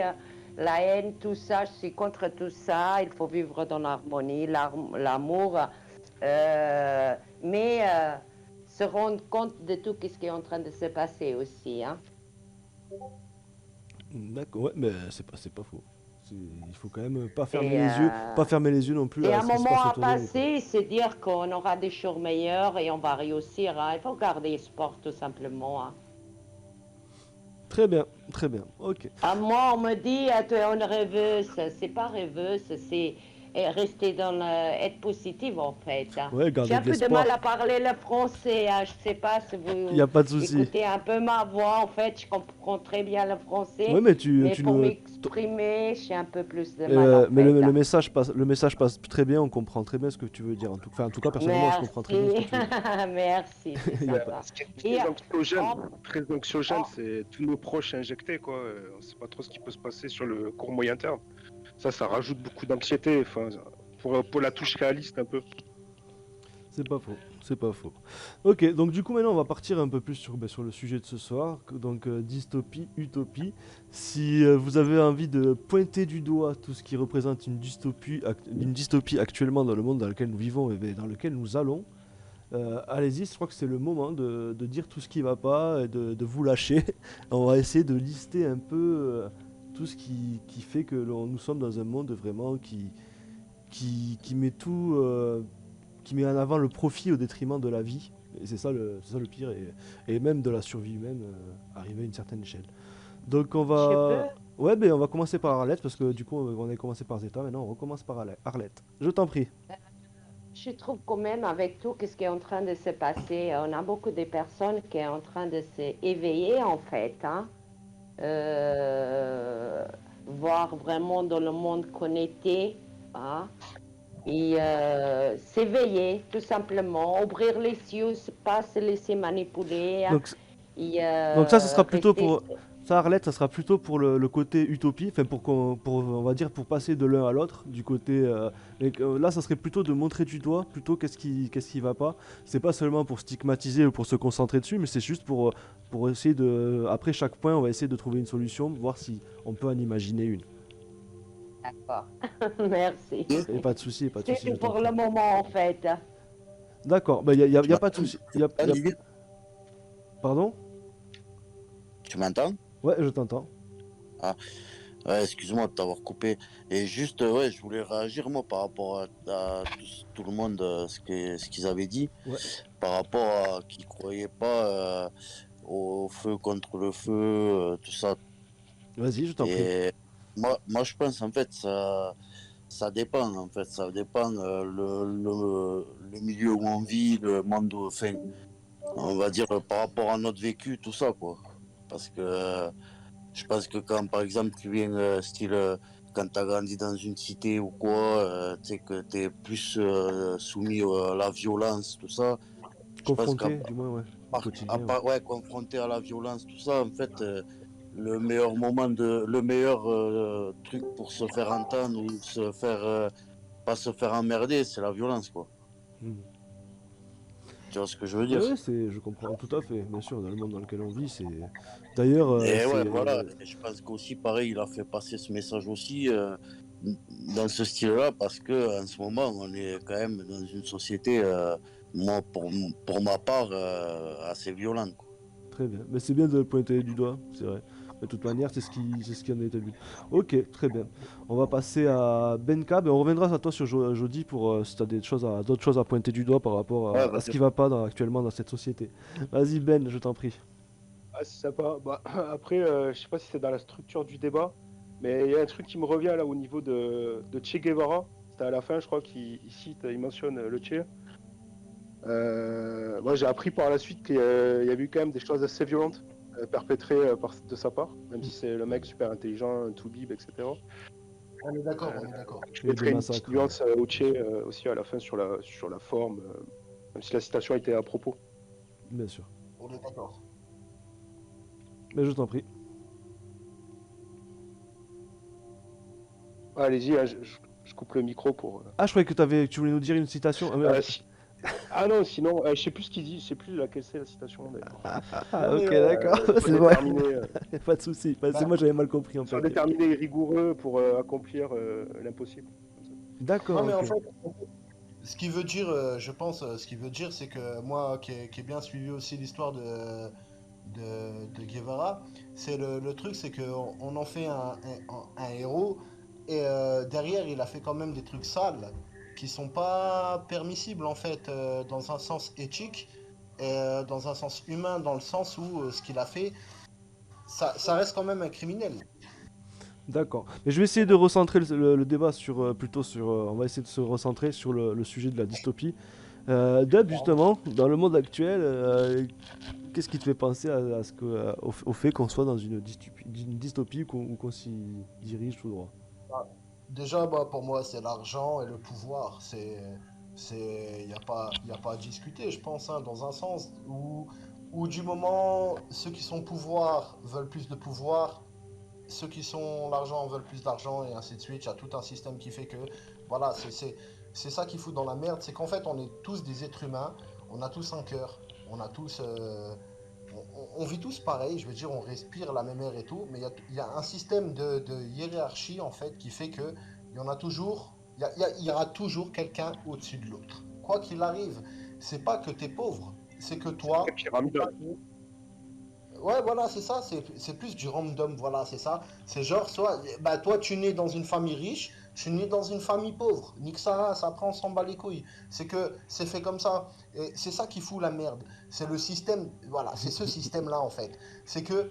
La haine, tout ça, je suis contre tout ça. Il faut vivre dans l'harmonie, l'amour. Mais se rendre compte de tout ce qui est en train de se passer aussi. Hein. D'accord, ouais, mais c'est pas faux. Il faut quand même pas fermer les yeux non plus. Et un moment à passer, c'est dire qu'on aura des jours meilleurs et on va réussir. Hein. Il faut garder espoir tout simplement. Hein. Très bien, ok. À moi, on me dit, tu es une rêveuse. C'est pas rêveuse, c'est rester être positive en fait. Hein. Ouais, j'ai un peu de mal à parler le français. Hein. Je sais pas si vous y a pas de souci. Écoutez un peu ma voix. En fait, je comprends très bien le français. Ouais, mais pour m'exprimer, j'ai un peu plus de mal. Mais le message passe très bien. On comprend très bien ce que tu veux dire. En tout cas, personnellement, je comprends très bien ce que tu veux dire. Merci. Très anxiogène, c'est tous nos proches injectés, quoi. On sait pas trop ce qui peut se passer sur le court moyen terme. Ça rajoute beaucoup d'anxiété, pour la touche réaliste un peu. C'est pas faux. Ok, donc du coup maintenant on va partir un peu plus sur le sujet de ce soir, donc dystopie, utopie. Si vous avez envie de pointer du doigt tout ce qui représente une dystopie actuellement dans le monde dans lequel nous vivons et dans lequel nous allons, allez-y, je crois que c'est le moment de dire tout ce qui va pas et de vous lâcher. On va essayer de lister un peu tout ce qui fait que nous sommes dans un monde vraiment qui met tout, qui met en avant le profit au détriment de la vie. Et c'est ça le pire, et même de la survie humaine, arriver à une certaine échelle. Donc on va... Ouais, ben on va commencer par Arlette, parce que du coup on a commencé par Zeta, maintenant on recommence par Arlette. Je t'en prie. Je trouve quand même avec tout ce qui est en train de se passer, on a beaucoup de personnes qui sont en train de s'éveiller en fait. Hein. Voir vraiment dans le monde connecté. Hein. Et s'éveiller tout simplement, ouvrir les yeux, pas se laisser manipuler. Donc ça, ce sera plutôt pour... Ça, Arlette, ça sera plutôt pour le côté utopie, enfin on va dire pour passer de l'un à l'autre, du côté. Là, ça serait plutôt de montrer du doigt, plutôt qu'est-ce qui va pas. C'est pas seulement pour stigmatiser ou pour se concentrer dessus, mais c'est juste pour essayer de. Après chaque point, on va essayer de trouver une solution, voir si on peut en imaginer une. D'accord. Merci. Et pas de souci, pas de souci. C'est pour le moment, en fait. D'accord, bah y a pas de souci. Pardon? Tu m'entends? Ouais, je t'entends. Ah, ouais, excuse-moi de t'avoir coupé. Et juste, ouais, je voulais réagir, moi, par rapport à tout le monde, ce qu'ils avaient dit, Ouais. par rapport à qu'ils croyaient pas au feu contre le feu, tout ça. Vas-y, je t'en prie. Et moi, je pense, en fait, ça dépend, en fait. Ça dépend le milieu où on vit, le monde où, enfin, on va dire, par rapport à notre vécu, tout ça, quoi. Parce que je pense que quand, par exemple, tu viens, quand tu as grandi dans une cité ou quoi, tu sais que tu es plus soumis à la violence, tout ça. Confronté, du moins, ouais. Ouais, confronté à la violence, tout ça, en fait, le meilleur truc pour se faire entendre ou pas se faire emmerder, c'est la violence, quoi. Tu vois ce que je veux dire? Oui, je comprends tout à fait, bien sûr, dans le monde dans lequel on vit, c'est... D'ailleurs... Et ouais, voilà, et je pense qu'aussi, pareil, il a fait passer ce message aussi dans ce style-là, parce que en ce moment, on est quand même dans une société, moi, pour ma part, assez violente, quoi. Très bien, mais c'est bien de le pointer du doigt, c'est vrai. De toute manière, c'est ce qui en était le but. Ok, très bien. On va passer à Benka, mais on reviendra à toi sur Jody pour si tu as d'autres choses à pointer du doigt par rapport à ce qui va pas actuellement dans cette société. Vas-y Ben, je t'en prie. Ah, c'est sympa. Bah, après, je sais pas si c'est dans la structure du débat, mais il y a un truc qui me revient là au niveau de Che Guevara. C'était à la fin, je crois qu'il mentionne le Che. Moi, j'ai appris par la suite qu'il y avait eu quand même des choses assez violentes perpétrées de sa part, même si c'est le mec super intelligent, un Toubib, etc. On est d'accord, on est d'accord. Je mettrai une petite nuance au Che aussi à la fin sur la forme, même si la citation était à propos. Bien sûr. On est d'accord. Mais je t'en prie. Ah, allez-y, je coupe le micro pour... Ah, je croyais que tu voulais nous dire une citation. Ah non, sinon, je sais plus ce qu'il dit, je sais plus laquelle c'est la citation. Ah, ok, d'accord, c'est vrai. Pas de souci. C'est moi, j'avais mal compris en fait. Déterminé et rigoureux pour accomplir l'impossible. D'accord. Non, mais en fait, ce qu'il veut dire, je pense, ce qu'il veut dire, c'est que moi, qui ai bien suivi aussi l'histoire de Guevara, c'est le truc, c'est qu'on en fait un héros, et derrière, il a fait quand même des trucs sales qui sont pas permissibles en fait dans un sens éthique et dans un sens humain, dans le sens où ce qu'il a fait, ça reste quand même un criminel. D'accord. Mais je vais essayer de recentrer le débat on va essayer de se recentrer sur le sujet de la dystopie. Dub, justement, dans le monde actuel, qu'est-ce qui te fait penser au fait qu'on soit dans une dystopie ou qu'on s'y dirige tout droit? Déjà, pour moi, c'est l'argent et le pouvoir. Il n'y a pas à discuter, je pense, hein, dans un sens où du moment ceux qui sont pouvoir veulent plus de pouvoir, ceux qui sont l'argent veulent plus d'argent et ainsi de suite. Il y a tout un système qui fait que, voilà, c'est ça qui fout dans la merde. C'est qu'en fait, on est tous des êtres humains, on a tous un cœur, on a tous... on vit tous pareil, je veux dire, on respire la même air et tout, mais il y a un système de hiérarchie en fait qui fait que il y en a toujours, il y aura toujours quelqu'un au-dessus de l'autre. Quoi qu'il arrive, c'est pas que t'es pauvre, c'est que toi. Ouais, voilà, c'est ça, c'est plus du random, voilà, c'est ça. C'est genre, soit, toi, tu nais dans une famille riche, je suis né dans une famille pauvre. Nique ça, après, on s'en bat les couilles. C'est que c'est fait comme ça. Et c'est ça qui fout la merde. C'est le système, voilà, c'est ce système-là, en fait. C'est que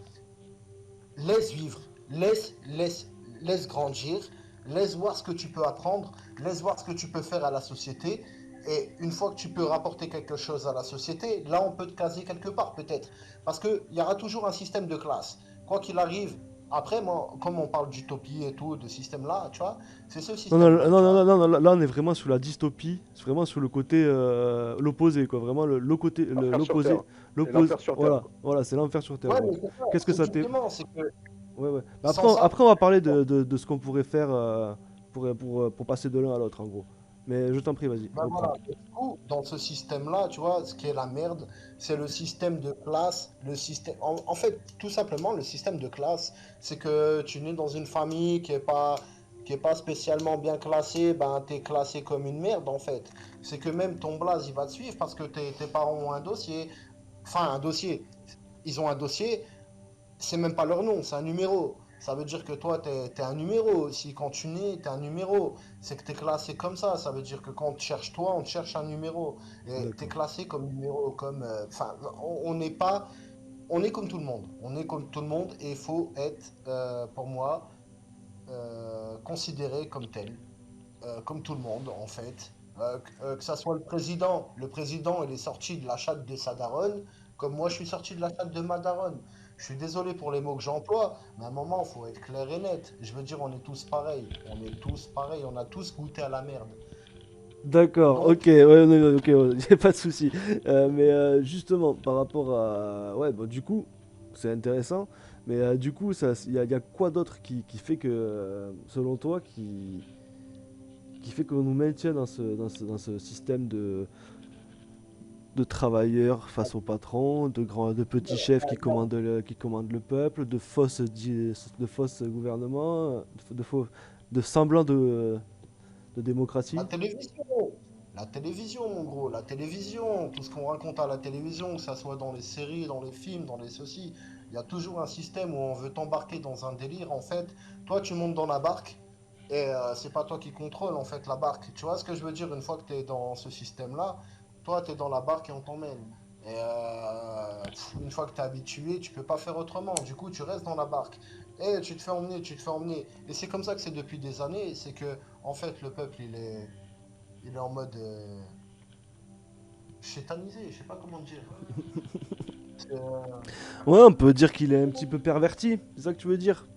laisse vivre, laisse grandir, laisse voir ce que tu peux apprendre, laisse voir ce que tu peux faire à la société. Et une fois que tu peux rapporter quelque chose à la société, là, on peut te caser quelque part, peut-être. Parce qu'il y aura toujours un système de classe. Quoi qu'il arrive, Après, moi, comme on parle d'utopie et tout, de système-là, tu vois, c'est ce Non, non, système-là, non, tu non, vois. non, non, là on est vraiment sous la dystopie, c'est vraiment sous le côté l'opposé quoi, vraiment L'enfer sur l'opposé, Terre. C'est l'enfer sur Terre, voilà, quoi. voilà, c'est l'enfer sur terre. Ouais, Voilà. mais c'est ça, Qu'est-ce que c'est ça t'est. justement, c'est que Ouais, ouais. Mais sans ça, après on va parler de ce qu'on pourrait faire pour passer de l'un à l'autre en gros. Mais je t'en prie, vas-y, ben reprends. voilà, du coup, dans ce système-là, tu vois, ce qui est la merde, c'est le système de classe, le système... En fait, tout simplement, le système de classe, c'est que tu nais dans une famille qui est pas spécialement bien classée, ben t'es classé comme une merde, en fait. C'est que même ton blaze, il va te suivre parce que tes parents ont un dossier, enfin, un dossier. Ils ont un dossier, c'est même pas leur nom, c'est un numéro. Ça veut dire que toi, t'es un numéro aussi. Quand tu nais, t'es un numéro. C'est que t'es classé comme ça. Ça veut dire que quand on te cherche toi, on te cherche un numéro. Et t'es D'accord. classé comme numéro, comme. Enfin, on n'est pas. On est comme tout le monde. On est comme tout le monde et il faut être, pour moi, considéré comme tel. Comme tout le monde, en fait. Que ça soit le président. Le président, il est sorti de la chatte de sa daronne, comme moi, je suis sorti de la chatte de ma daronne. Je suis désolé pour les mots que j'emploie, mais à un moment, il faut être clair et net. Je veux dire, on est tous pareils. On est tous pareils. On a tous goûté à la merde. D'accord, ok, Donc, ouais, non, ok, y a pas de souci. Mais justement, par rapport à... Ouais, bon, du coup, c'est intéressant, mais du coup, y a quoi d'autre qui fait que, selon toi, qui fait qu'on nous maintient dans ce système de travailleurs face au patron, de petits chefs qui commandent le peuple, de fausses gouvernements, de faux, de semblants de la démocratie? télévision. La télévision, mon gros. La télévision. Tout ce qu'on raconte à la télévision, que ça soit dans les séries, dans les films, dans les ceci. Il y a toujours un système où on veut t'embarquer dans un délire. En fait, toi, tu montes dans la barque. Et c'est pas toi qui contrôle en fait la barque. Tu vois ce que je veux dire? Une fois que tu es dans ce système-là, toi tu es dans la barque et on t'emmène. Et une fois que tu es habitué, tu peux pas faire autrement. Du coup, tu restes dans la barque. Et tu te fais emmener, tu te fais emmener. Et c'est comme ça que c'est depuis des années. C'est que en fait le peuple il est en mode chétanisé. Je sais pas comment dire. C'est, Ouais, on peut dire qu'il est un petit peu perverti, c'est ça que tu veux dire?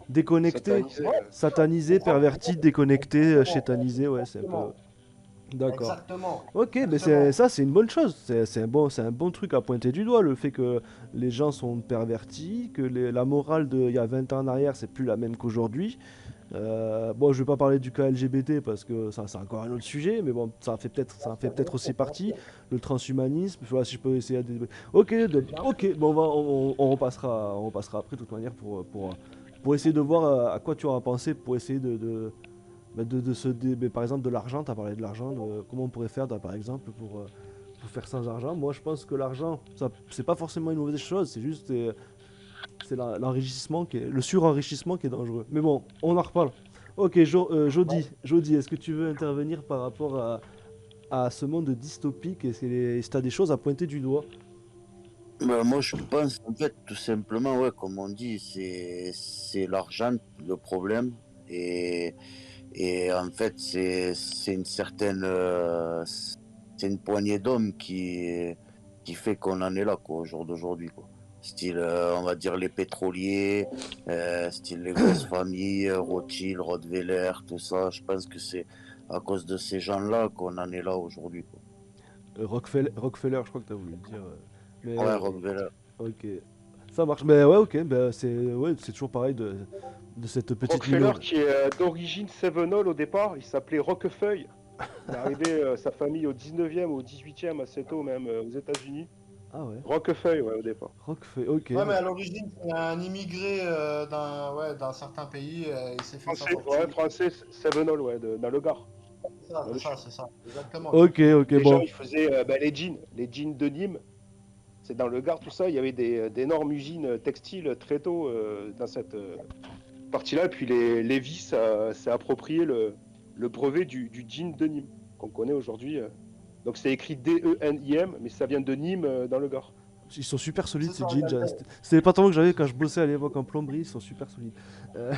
Déconnecté, Satanisé. ouais, satanisé, perverti, déconnecté, exactement, chétanisé, ouais, c'est un peu... exactement, D'accord. exactement, Ok, mais exactement. c'est une bonne chose, c'est un bon truc à pointer du doigt, le fait que les gens sont pervertis, que la morale d'il y a 20 ans en arrière, c'est plus la même qu'aujourd'hui. Bon, je vais pas parler du cas LGBT parce que ça c'est encore un autre sujet, mais bon, ça en fait peut-être aussi partie. Le transhumanisme, voilà, si je peux essayer de... Ok, ok, bon, on repassera après de toute manière pour essayer de voir à quoi tu auras pensé pour essayer par exemple de l'argent, tu as parlé de l'argent, comment on pourrait faire par exemple pour faire sans argent. Moi je pense que l'argent, c'est pas forcément une mauvaise chose, c'est juste c'est l'enrichissement le surenrichissement qui est dangereux. Mais bon, on en reparle. Ok, Jody, est-ce que tu veux intervenir par rapport à ce monde dystopique? Est-ce que tu as des choses à pointer du doigt? Ben, moi, je pense, en fait, tout simplement, ouais, comme on dit, c'est l'argent le problème. Et, et en fait, c'est une certaine, c'est une poignée d'hommes qui fait qu'on en est là, quoi, au jour d'aujourd'hui, quoi. Style, on va dire les pétroliers, style les grosses familles, Rothschild, Rottweiler, tout ça. Je pense que c'est à cause de ces gens-là qu'on en est là aujourd'hui, quoi. Rockefeller, je crois que tu as voulu dire. Mais Ouais, Rottweiler. ok. Ça marche. Mais ouais, ok, c'est toujours pareil de cette petite Rockefeller, minorité. qui est d'origine Sevenol au départ, il s'appelait Roquefeuille. Il est arrivé, sa famille, au 19e, au 18e, assez tôt même, aux États-Unis. Ah ouais. Roquefeuille, ouais, au départ. Roquefeuille, ok. Ouais, mais à l'origine, c'est un immigré d'un certain pays, il s'est fait sa Français, ouais, fortune. français, Sevenol, ouais, dans le Gard, dans le sud. C'est ça, exactement, Ok, exactement. ok, Les gens, bon. ils faisaient les jeans de Nîmes. C'est dans le Gard, tout ça. Il y avait d'énormes usines textiles très tôt dans cette partie-là. Et puis Levi's s'est approprié le brevet du jean de Nîmes, qu'on connaît aujourd'hui. Donc c'est écrit D-E-N-I-M, mais ça vient de Nîmes dans le Gard. Ils sont super solides C'est ces ça, jeans. C'était les pantalons que j'avais quand je bossais à l'époque en plomberie, ils sont super solides. Euh,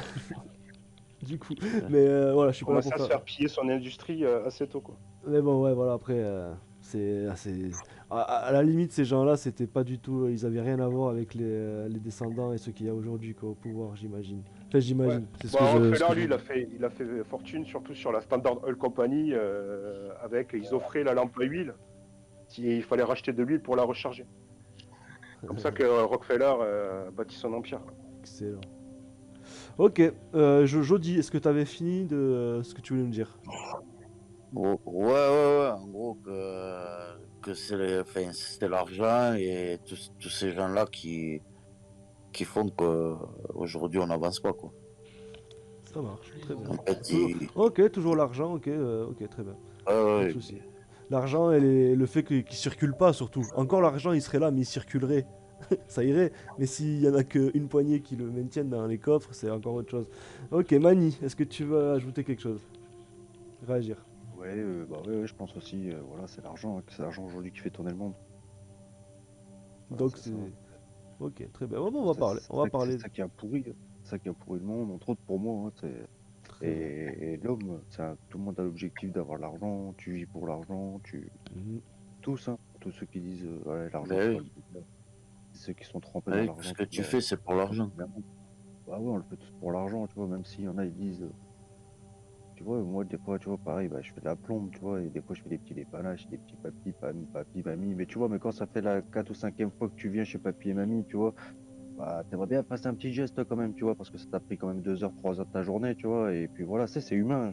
du coup, mais voilà, je suis pas là Commencé pour à se faire. faire piller son industrie assez tôt, quoi. Mais bon, ouais, voilà, après, À la limite, ces gens-là, c'était pas du tout, ils avaient rien à voir avec les descendants et ceux qu'il y a aujourd'hui quoi, au pouvoir, j'imagine. Enfin, Ouais. j'imagine. C'est ce Bon, que je, ce Rockefeller, que je lui, me dis. il a fait fortune surtout sur la Standard Oil Company, ils offraient la lampe à huile. Il fallait racheter de l'huile pour la recharger. Comme ça que Rockefeller a bâti son empire. Excellent. Ok, Jody, est-ce que tu avais fini de ce que tu voulais me dire? Ouais, en gros, que enfin, c'est l'argent et tous ces gens-là qui font qu'aujourd'hui on n'avance pas, quoi. Ça marche, très bien. En fait, Ok, toujours l'argent, ok, très bien. Pas de ouais, souci. L'argent et le fait qu'il circule pas surtout. Encore l'argent, il serait là, mais il circulerait. Ça irait. Mais s'il y en a qu'une poignée qui le maintiennent dans les coffres, c'est encore autre chose. Ok, Mani, est-ce que tu veux ajouter quelque chose? Réagir. Ouais, ouais, je pense aussi, voilà, c'est l'argent, hein, c'est l'argent aujourd'hui qui fait tourner le monde. Voilà, Donc c'est c'est... ça. Ok, très bien. Bon, on va parler. On va parler. C'est ça qui a pourri, c'est ça qui a pourri le monde, entre autres pour moi, hein, Très bien. et l'homme, tout le monde a l'objectif d'avoir l'argent, tu vis pour l'argent, Mhm. tous, hein, tous ceux qui disent ouais, l'argent ben c'est pas oui, le bonheur, ceux qui sont trempés ben dans oui, tout ce l'argent, que tu tu vois, fais, c'est pour l'argent. évidemment. Bah ouais, on le fait tous pour l'argent, tu vois, même s'il y en a, ils disent, tu vois, moi, des fois, tu vois, pareil, bah, je fais de la plombe, tu vois, et des fois, je fais des petits dépannages, des petits papy, mamie, mais tu vois, mais quand ça fait la 4 ou 5e fois que tu viens chez papy et mamie, tu vois, bah, t'aimerais bien passer un petit geste quand même, tu vois, parce que ça t'a pris quand même 2 heures, 3 heures de ta journée, tu vois, et puis voilà, c'est humain.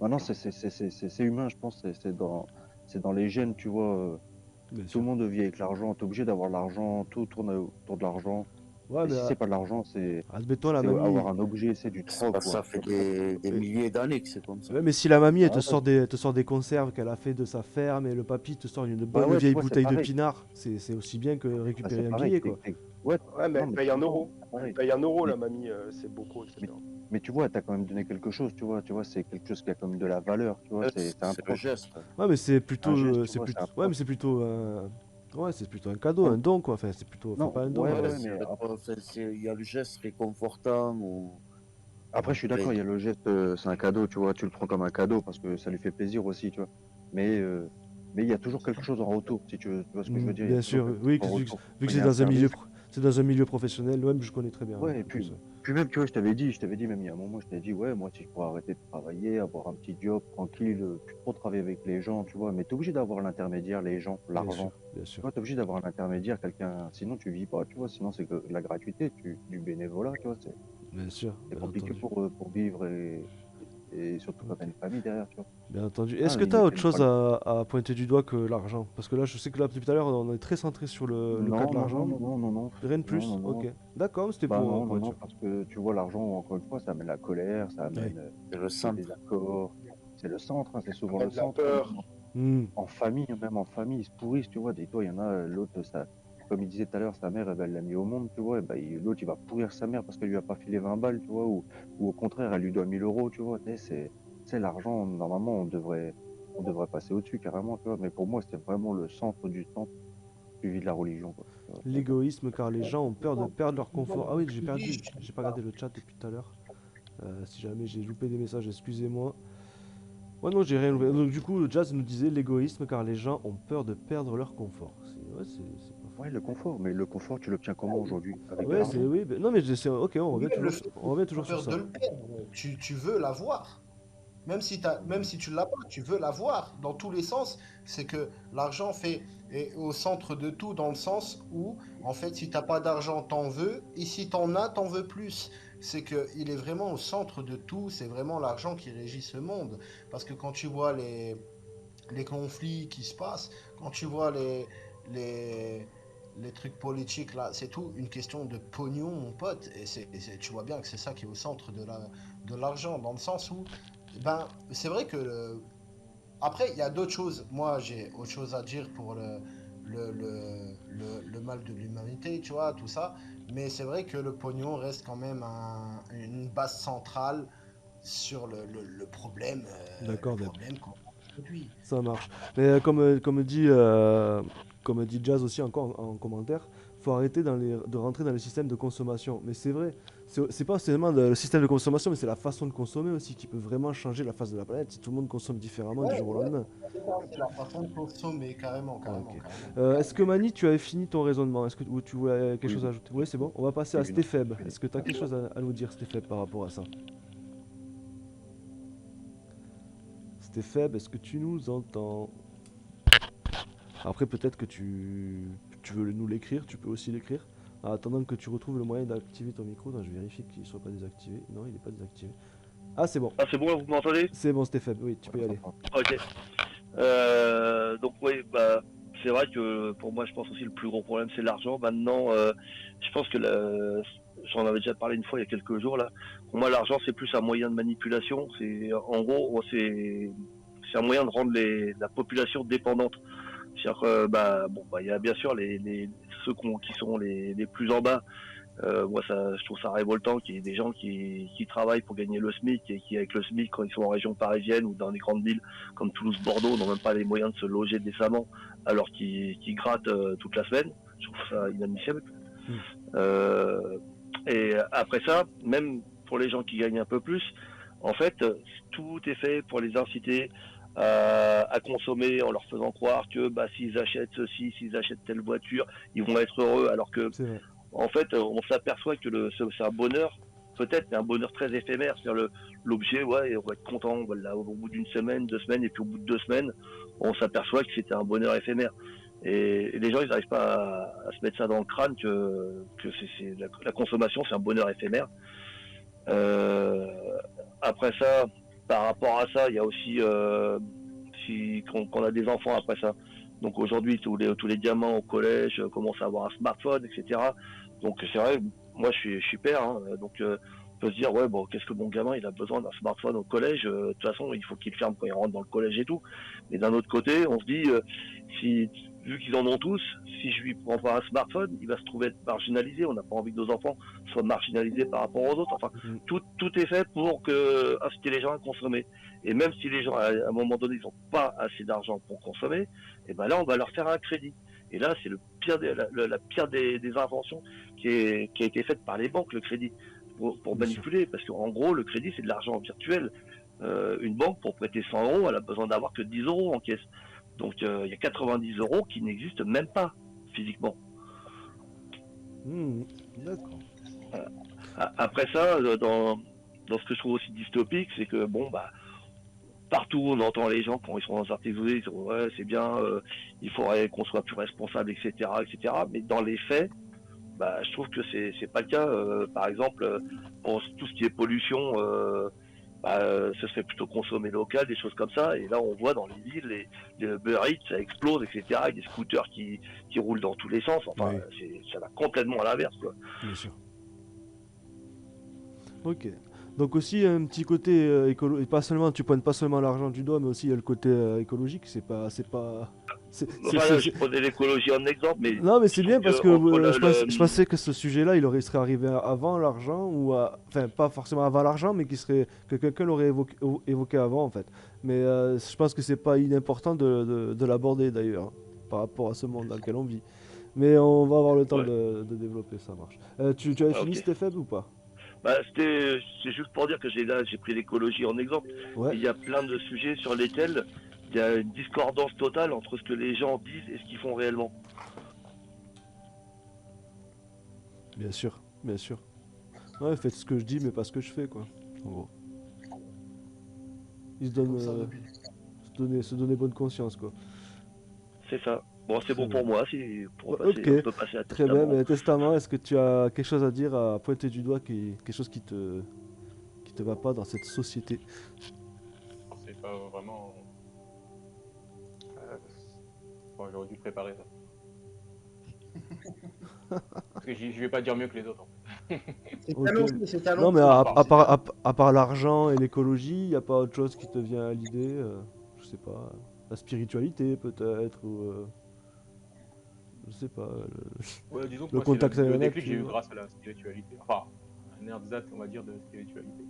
Maintenant, c'est humain, je pense, c'est dans les gènes, tu vois. Bien Tout le sûr. monde vit avec l'argent, t'es obligé d'avoir l'argent, tout tourne autour de l'argent. Ouais, Et mais si c'est pas de l'argent, c'est admettons la c'est avoir mamie. un objet, c'est du troc, quoi. Ça fait Tu vois. des Mais, milliers d'années que c'est comme ça. ouais, mais si la mamie elle Ah ouais, te sort des conserves qu'elle a fait de sa ferme et le papy te sort une bah bonne ouais, tu vieille vois, c'est bouteille de pareil. pinard, c'est aussi bien que Bah, récupérer c'est un pareil. billet quoi. Ouais, Ouais, mais non, elle mais paye en non, euros. c'est Elle pareil. paye en euros, Mais, la mamie, ses bocaux, mais, etc. mais tu vois, t'as quand même donné quelque chose, tu vois, c'est quelque chose qui a quand même de la valeur, tu vois, c'est un C'est le proc, geste. Ouais, mais c'est un geste, plutôt, tu vois, c'est un ouais, mais proc. c'est plutôt, ouais, c'est plutôt un cadeau, Ouais, un don quoi. Enfin, c'est plutôt, enfin non, pas un don. ouais, Ouais, ouais, mais enfin, il y a le geste réconfortant ou. après, je suis Enfin, d'accord, il y a le geste, c'est un cadeau, tu vois, tu le prends comme un cadeau parce que ça lui fait plaisir aussi, tu vois. Mais, euh, mais il y a toujours quelque chose en retour, si tu vois ce que je veux dire, il y a Bien toujours sûr, quelque chose oui, en retour. vu que Quand il y c'est a un dans un milieu, service, c'est dans un milieu professionnel, même je connais très bien ouais, en plus. puis même, tu vois, je t'avais dit, même il y a un moment, je t'avais dit, ouais, moi, si je pourrais arrêter de travailler, avoir un petit job tranquille, plus trop travailler avec les gens, tu vois, mais t'es obligé d'avoir l'intermédiaire, les gens, Bien sûr, l'argent. bien Tu sûr, vois, t'es obligé d'avoir un intermédiaire, quelqu'un, sinon tu vis pas, tu vois, sinon c'est que de la gratuité, du bénévolat, tu vois, bien sûr, c'est bien compliqué entendu, pour vivre et surtout quand t'as ok, une famille derrière, tu vois. bien entendu. Est-ce Ah, que tu as autre imagine pas chose à pointer du doigt que l'argent? Parce que là, je sais que là, depuis tout à l'heure, on est très centré sur le cas de Non, non, non, l'argent. non, non, non, non, Rien de non, plus? non, Ok, non. d'accord, c'était Bah non, pour non, être non, sûr. parce que tu vois, l'argent, encore une fois, ça amène la colère, ça Oui. amène c'est le le centre. désaccord. C'est le centre, hein, c'est souvent Amène le de la centre, hein, peur. Hmm, même en famille, ils se pourrissent, tu vois. Des fois, il y en a, l'autre, ça, comme il disait tout à l'heure, sa mère, eh ben, elle l'a mis au monde, tu vois, et ben, l'autre, il va pourrir sa mère parce qu'elle lui a pas filé 20 balles, tu vois, ou au contraire, elle lui doit 1000 euros, tu vois. Tu sais, c'est l'argent, normalement, on devrait passer au-dessus, carrément, tu vois. Mais pour moi, c'est vraiment le centre du centre, suivi de la religion, quoi. Tu vois, l'égoïsme, car les gens ont peur de perdre leur confort. Ah oui, Oui, j'ai pas regardé le chat depuis tout à l'heure. Si jamais j'ai loupé des messages, excusez-moi. Ouais, non, j'ai rien loupé. Donc, du coup, le Jazz nous disait l'égoïsme, car les gens ont peur de perdre leur confort. Ouais, c'est pas faux. ouais, le confort, mais le confort, tu l'obtiens comment aujourd'hui? Avec de Ouais, c'est l'argent. oui. Non, mais ok, même le fait on de revient pas toujours sur peur de ça. le perdre, tu veux l'avoir. Même si tu l'as pas, tu veux l'avoir. Dans tous les sens, c'est que l'argent est au centre de tout, dans le sens où, en fait, si t'as pas d'argent, t'en veux, et si t'en as, t'en veux plus. C'est que il est vraiment au centre de tout, c'est vraiment l'argent qui régit ce monde. Parce que quand tu vois les conflits qui se passent, quand tu vois les, les trucs politiques là, c'est tout une question de pognon, mon pote. Tu vois bien que c'est ça qui est au centre de l'argent, dans le sens où, ben, c'est vrai que après, il y a d'autres choses. Moi, j'ai autre chose à dire pour le mal de l'humanité, tu vois, tout ça. Mais c'est vrai que le pognon reste quand même une base centrale sur le D'accord, Deb. problème qu'on a aujourd'hui. Ça marche. Mais comme dit Jazz aussi encore en commentaire, faut arrêter de rentrer dans le système de consommation. Mais c'est vrai, c'est pas seulement le système de consommation, mais c'est la façon de consommer aussi qui peut vraiment changer la face de la planète si tout le monde consomme différemment du Ouais, jour au ouais, lendemain. c'est la façon de consommer, carrément, Ok. carrément, carrément. Est-ce que Mani, tu avais fini ton raisonnement? Est-ce que ou tu voulais quelque Oui, chose à oui. ajouter? Oui, c'est bon. On va passer à Oui, non, Stépheb. fini. Est-ce que tu as quelque chose à nous dire, Stépheb, par rapport à ça? Stépheb, est-ce que tu nous entends? Après, peut-être que tu veux nous l'écrire, tu peux aussi l'écrire. En attendant que tu retrouves le moyen d'activer ton micro, donc je vérifie qu'il ne soit pas désactivé. Non, il n'est pas désactivé. Ah, c'est bon. Ah, c'est bon, là, vous m'entendez? C'est bon, Stéphane, oui, tu peux y aller. Ok. Donc oui, bah, c'est vrai que pour moi, je pense aussi le plus gros problème, c'est l'argent. Maintenant, je pense que j'en avais déjà parlé une fois il y a quelques jours là. Pour moi, l'argent, c'est plus un moyen de manipulation. En gros, c'est un moyen de rendre la population dépendante. C'est-à-dire que, il y a bien sûr ceux qui sont les plus en bas. Moi, je trouve ça révoltant qu'il y ait des gens qui travaillent pour gagner le SMIC et qui, avec le SMIC, quand ils sont en région parisienne ou dans des grandes villes comme Toulouse, Bordeaux, n'ont même pas les moyens de se loger décemment alors qu'ils grattent toute la semaine. Je trouve ça inadmissible. Et après ça, même pour les gens qui gagnent un peu plus, en fait, tout est fait pour les inciter à consommer en leur faisant croire que s'ils achètent ceci, s'ils achètent telle voiture, ils vont être heureux, alors que C'est vrai. en fait, on s'aperçoit que c'est un bonheur, peut-être, mais un bonheur très éphémère. C'est-à-dire l'objet, ouais, on va être content voilà, au bout d'une semaine, 2 semaines, et puis au bout de 2 semaines, on s'aperçoit que c'était un bonheur éphémère. Et les gens, ils n'arrivent pas à se mettre ça dans le crâne que la consommation, c'est un bonheur éphémère. Après ça, par rapport à ça, il y a aussi quand on a des enfants après ça. Donc aujourd'hui, tous les gamins au collège commencent à avoir un smartphone, etc. Donc c'est vrai, moi je suis père, hein, donc on peut se dire ouais bon qu'est-ce que mon gamin il a besoin d'un smartphone au collège, de toute façon il faut qu'il ferme quand il rentre dans le collège et tout. Mais d'un autre côté, on se dit vu qu'ils en ont tous, si je lui prends pas un smartphone, il va se trouver être marginalisé. On n'a pas envie que nos enfants soient marginalisés par rapport aux autres. Enfin, tout est fait pour inciter les gens à consommer. Et même si les gens, à un moment donné, ils n'ont pas assez d'argent pour consommer, et ben là, on va leur faire un crédit. Et là, c'est la pire des inventions qui a été faite par les banques, le crédit, pour manipuler. Parce qu'en gros, le crédit, c'est de l'argent virtuel. Une banque, pour prêter 100 euros, elle a besoin d'avoir que 10 euros en caisse. Donc, il y a 90 euros qui n'existent même pas physiquement. D'accord. Après ça, dans ce que je trouve aussi dystopique, c'est que partout on entend les gens quand ils sont dans un article, ils disent ouais c'est bien, il faudrait qu'on soit plus responsable, etc., etc. Mais dans les faits, je trouve que c'est pas le cas. Par exemple, pour tout ce qui est pollution, ce serait plutôt consommer local, des choses comme ça. Et là, on voit dans les villes, les Uber Eats, ça explose, etc. Avec des scooters qui roulent dans tous les sens. Enfin, ça va complètement à l'inverse, quoi. Bien sûr. Ok. Donc aussi un petit côté écolo, et pas seulement, tu pointes pas seulement l'argent du doigt, mais aussi il y a le côté écologique. C'est pas. Je prenais l'écologie en exemple, mais non, mais c'est bien parce que je je pensais que ce sujet-là, il serait arrivé avant l'argent enfin pas forcément avant l'argent, mais que quelqu'un l'aurait évoqué avant en fait. Mais je pense que c'est pas inimportant de l'aborder d'ailleurs par rapport à ce monde dans lequel on vit. Mais on va avoir le temps de développer, ça marche. Tu avais fini, Stéphane, ou pas? C'est juste pour dire que j'ai pris l'écologie en exemple. Ouais. Il y a plein de sujets sur lesquels il y a une discordance totale entre ce que les gens disent et ce qu'ils font réellement. Bien sûr, bien sûr. Ouais, faites ce que je dis, mais pas ce que je fais, quoi. En gros. Ils se donnent, se donner bonne conscience, quoi. C'est ça. Bon, c'est bon pour moi. On peut passer à très bien, mais testament, est-ce que tu as quelque chose à dire, à pointer du doigt, quelque chose qui te va pas dans cette société? C'est pas vraiment... j'aurais dû préparer ça. Parce que je vais pas dire mieux que les autres. C'est talent. Non, mais à part l'argent et l'écologie, il n'y a pas autre chose qui te vient à l'idée? Je sais pas. La spiritualité, peut-être, ou... je sais pas. Disons que le contact avec le la déclic, j'ai eu nature. grâce à la spiritualité. Enfin, un ersatz, on va dire, de spiritualité.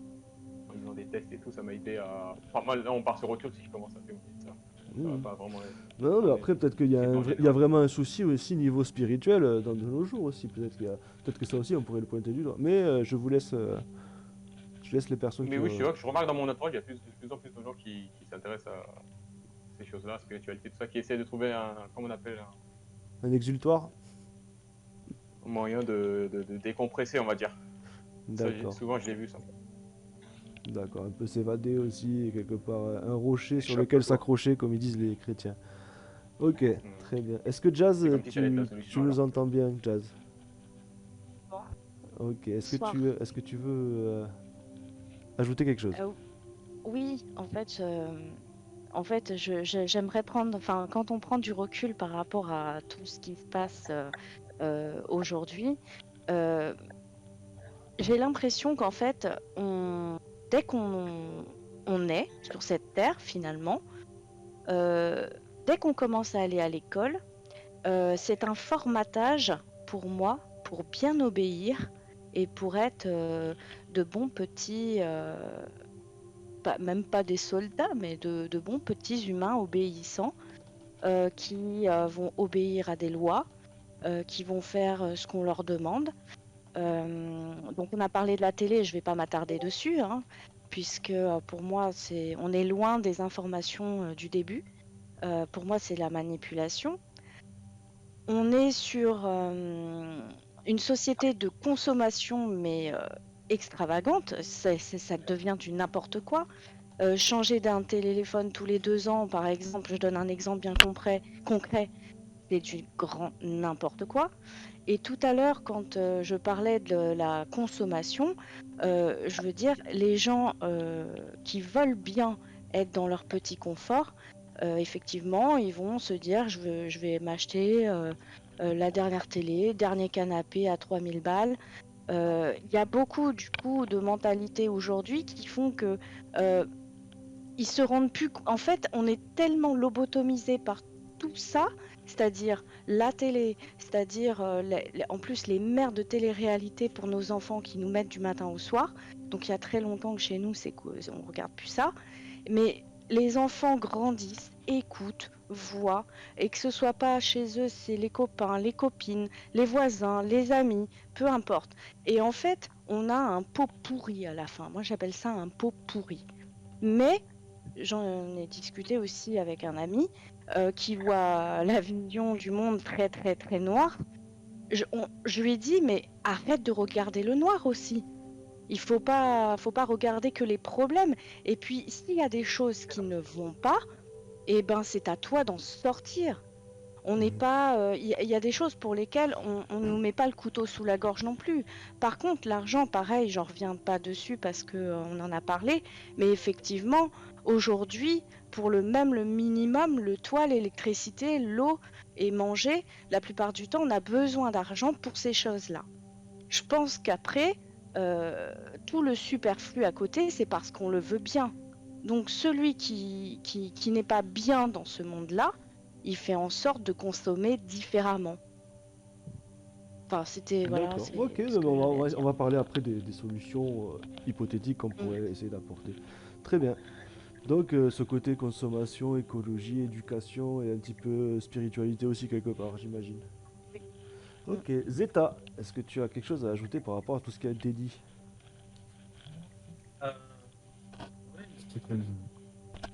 En faisant des tests et tout, ça m'a aidé à... Enfin, moi, là, on part sur autre chose si je commence à témoigner de ça. Ça va Mmh. pas vraiment. Non, mais après, peut-être qu'il y a, C'est en il y a général. vraiment un souci aussi niveau spirituel dans de nos jours aussi. Peut-être que ça aussi, on pourrait le pointer du doigt. Mais je laisse les personnes Mais qui oui, ont... c'est vrai que je remarque dans mon entourage, il y a de plus en plus de gens qui s'intéressent à ces choses-là, spiritualité, tout ça, qui essaient de trouver comment on appelle, un exultoire. un moyen de décompresser, on va dire. Ça, D'accord. souvent, je l'ai vu, ça. D'accord. Un peu s'évader aussi, et quelque part, un rocher sur lequel Échappatoire. s'accrocher, comme ils disent les chrétiens. Ok, Hmm. très bien. Est-ce que Jazz, C'est comme si ça allait être la tu solution, nous alors. entends bien, Jazz? Bonsoir. Ok. Bonsoir. Est-ce que tu veux ajouter quelque chose? Oui, en fait, j'aimerais prendre, enfin, quand on prend du recul par rapport à tout ce qui se passe aujourd'hui, euh, j'ai l'impression qu'en fait, dès qu'on est sur cette terre, finalement, euh, dès qu'on commence à aller à l'école, c'est un formatage pour moi, pour bien obéir et pour être de bons petits, même pas des soldats, mais de bons petits humains obéissants qui vont obéir à des lois, qui vont faire ce qu'on leur demande. Donc on a parlé de la télé, je ne vais pas m'attarder dessus, hein, puisque pour moi, on est loin des informations du début. Pour moi, c'est la manipulation. On est sur une société de consommation, mais extravagante. Ça devient du n'importe quoi. Changer d'un téléphone tous les 2 ans, par exemple, je donne un exemple bien concret, c'est du grand n'importe quoi. Et tout à l'heure, quand je parlais de la consommation, je veux dire, les gens qui veulent bien être dans leur petit confort, effectivement, ils vont se dire, je vais m'acheter la dernière télé, dernier canapé à 3000 balles. Il y a beaucoup, du coup, de mentalités aujourd'hui qui font que ils se rendent plus. En fait, on est tellement lobotomisé par tout ça, c'est-à-dire la télé, c'est-à-dire en plus les mères de télé-réalité pour nos enfants qui nous mettent du matin au soir. Donc il y a très longtemps que chez nous, on regarde plus ça. Mais les enfants grandissent, écoutent, voient, et que ce soit pas chez eux, c'est les copains, les copines, les voisins, les amis, peu importe. Et en fait, on a un pot pourri à la fin. Moi, j'appelle ça un pot pourri. Mais j'en ai discuté aussi avec un ami qui voit la vision du monde très très très noire. Je lui ai dit, mais arrête de regarder le noir aussi. Il faut pas regarder que les problèmes. Et puis, s'il y a des choses qui ne vont pas, eh ben c'est à toi d'en sortir. On n'est pas, il y a des choses pour lesquelles on nous met pas le couteau sous la gorge non plus. Par contre, l'argent, pareil, j'en reviens pas dessus parce que on en a parlé, mais effectivement, aujourd'hui, pour le minimum, le toit, l'électricité, l'eau et manger, la plupart du temps, on a besoin d'argent pour ces choses-là. Je pense qu'après, tout le superflu à côté, c'est parce qu'on le veut bien. Donc celui qui n'est pas bien dans ce monde-là, il fait en sorte de consommer différemment. Enfin, c'était, voilà, D'accord. c'est Ok, ce mais que j'avais à on dire. va parler après des solutions hypothétiques qu'on Mm. pourrait essayer d'apporter. Très bien. Donc ce côté consommation, écologie, éducation et un petit peu spiritualité aussi quelque part, j'imagine. Oui. Mm. Ok, Zeta, est-ce que tu as quelque chose à ajouter par rapport à tout ce qui a été dit? Euh, ouais,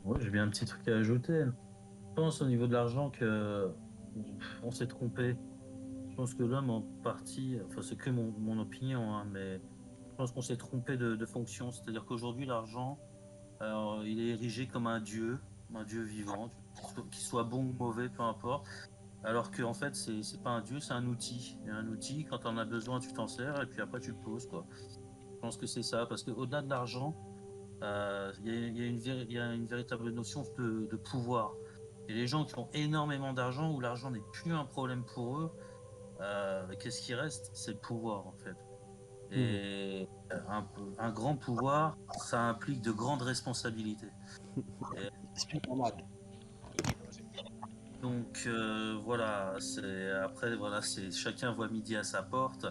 ouais, j'ai bien un petit truc à ajouter. Je pense au niveau de l'argent que on s'est trompé. Je pense que l'homme en partie, enfin c'est que mon opinion, hein, mais je pense qu'on s'est trompé de fonction. C'est-à-dire qu'aujourd'hui l'argent, il est érigé comme un dieu vivant, qu'il soit bon ou mauvais, peu importe. Alors qu'en fait c'est pas un dieu, c'est un outil. Et un outil, quand on en as besoin, tu t'en sers et puis après tu le poses, quoi. Je pense que c'est ça, parce qu'au-delà de l'argent, il y a une véritable notion de pouvoir. Et les gens qui ont énormément d'argent, où l'argent n'est plus un problème pour eux, qu'est-ce qui reste? C'est le pouvoir, en fait. Mhm. Et un grand pouvoir, ça implique de grandes responsabilités. Et Explique pas mal. donc voilà, après voilà, c'est chacun voit midi à sa porte,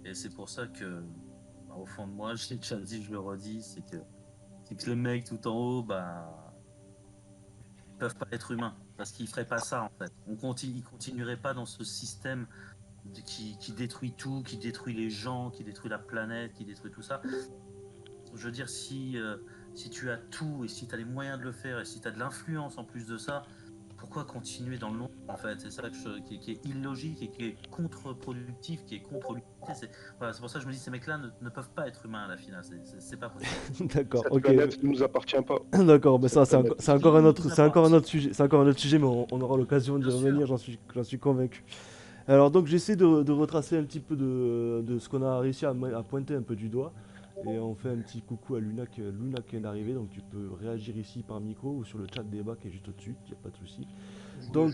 et c'est pour ça que au fond de moi, je l'ai déjà dit, je le redis, c'est que le mec tout en haut, bah peuvent pas être humains, parce qu'ils feraient pas ça en fait. Ils continueraient pas dans ce système qui détruit tout, qui détruit les gens, qui détruit la planète, qui détruit tout ça. Je veux dire, si tu as tout et si tu as les moyens de le faire et si tu as de l'influence en plus de ça, pourquoi continuer dans le long en fait? C'est ça qui est illogique et qui est contre-productif, qui est contre l'humanité. C'est pour ça que je me dis ces mecs-là ne peuvent pas être humains à la finale. C'est pas possible. D'accord, Cette ok. planète ne nous appartient pas. D'accord, mais ça Cette planète. c'est encore un autre sujet, c'est encore un autre sujet, mais on aura l'occasion d'y revenir, j'en suis convaincu. Alors donc j'essaie de retracer un petit peu de ce qu'on a réussi à pointer un peu du doigt. Et on fait un petit coucou à Luna qui vient d'arriver, donc tu peux réagir ici par micro ou sur le chat débat qui est juste au-dessus, il n'y a pas de souci. Donc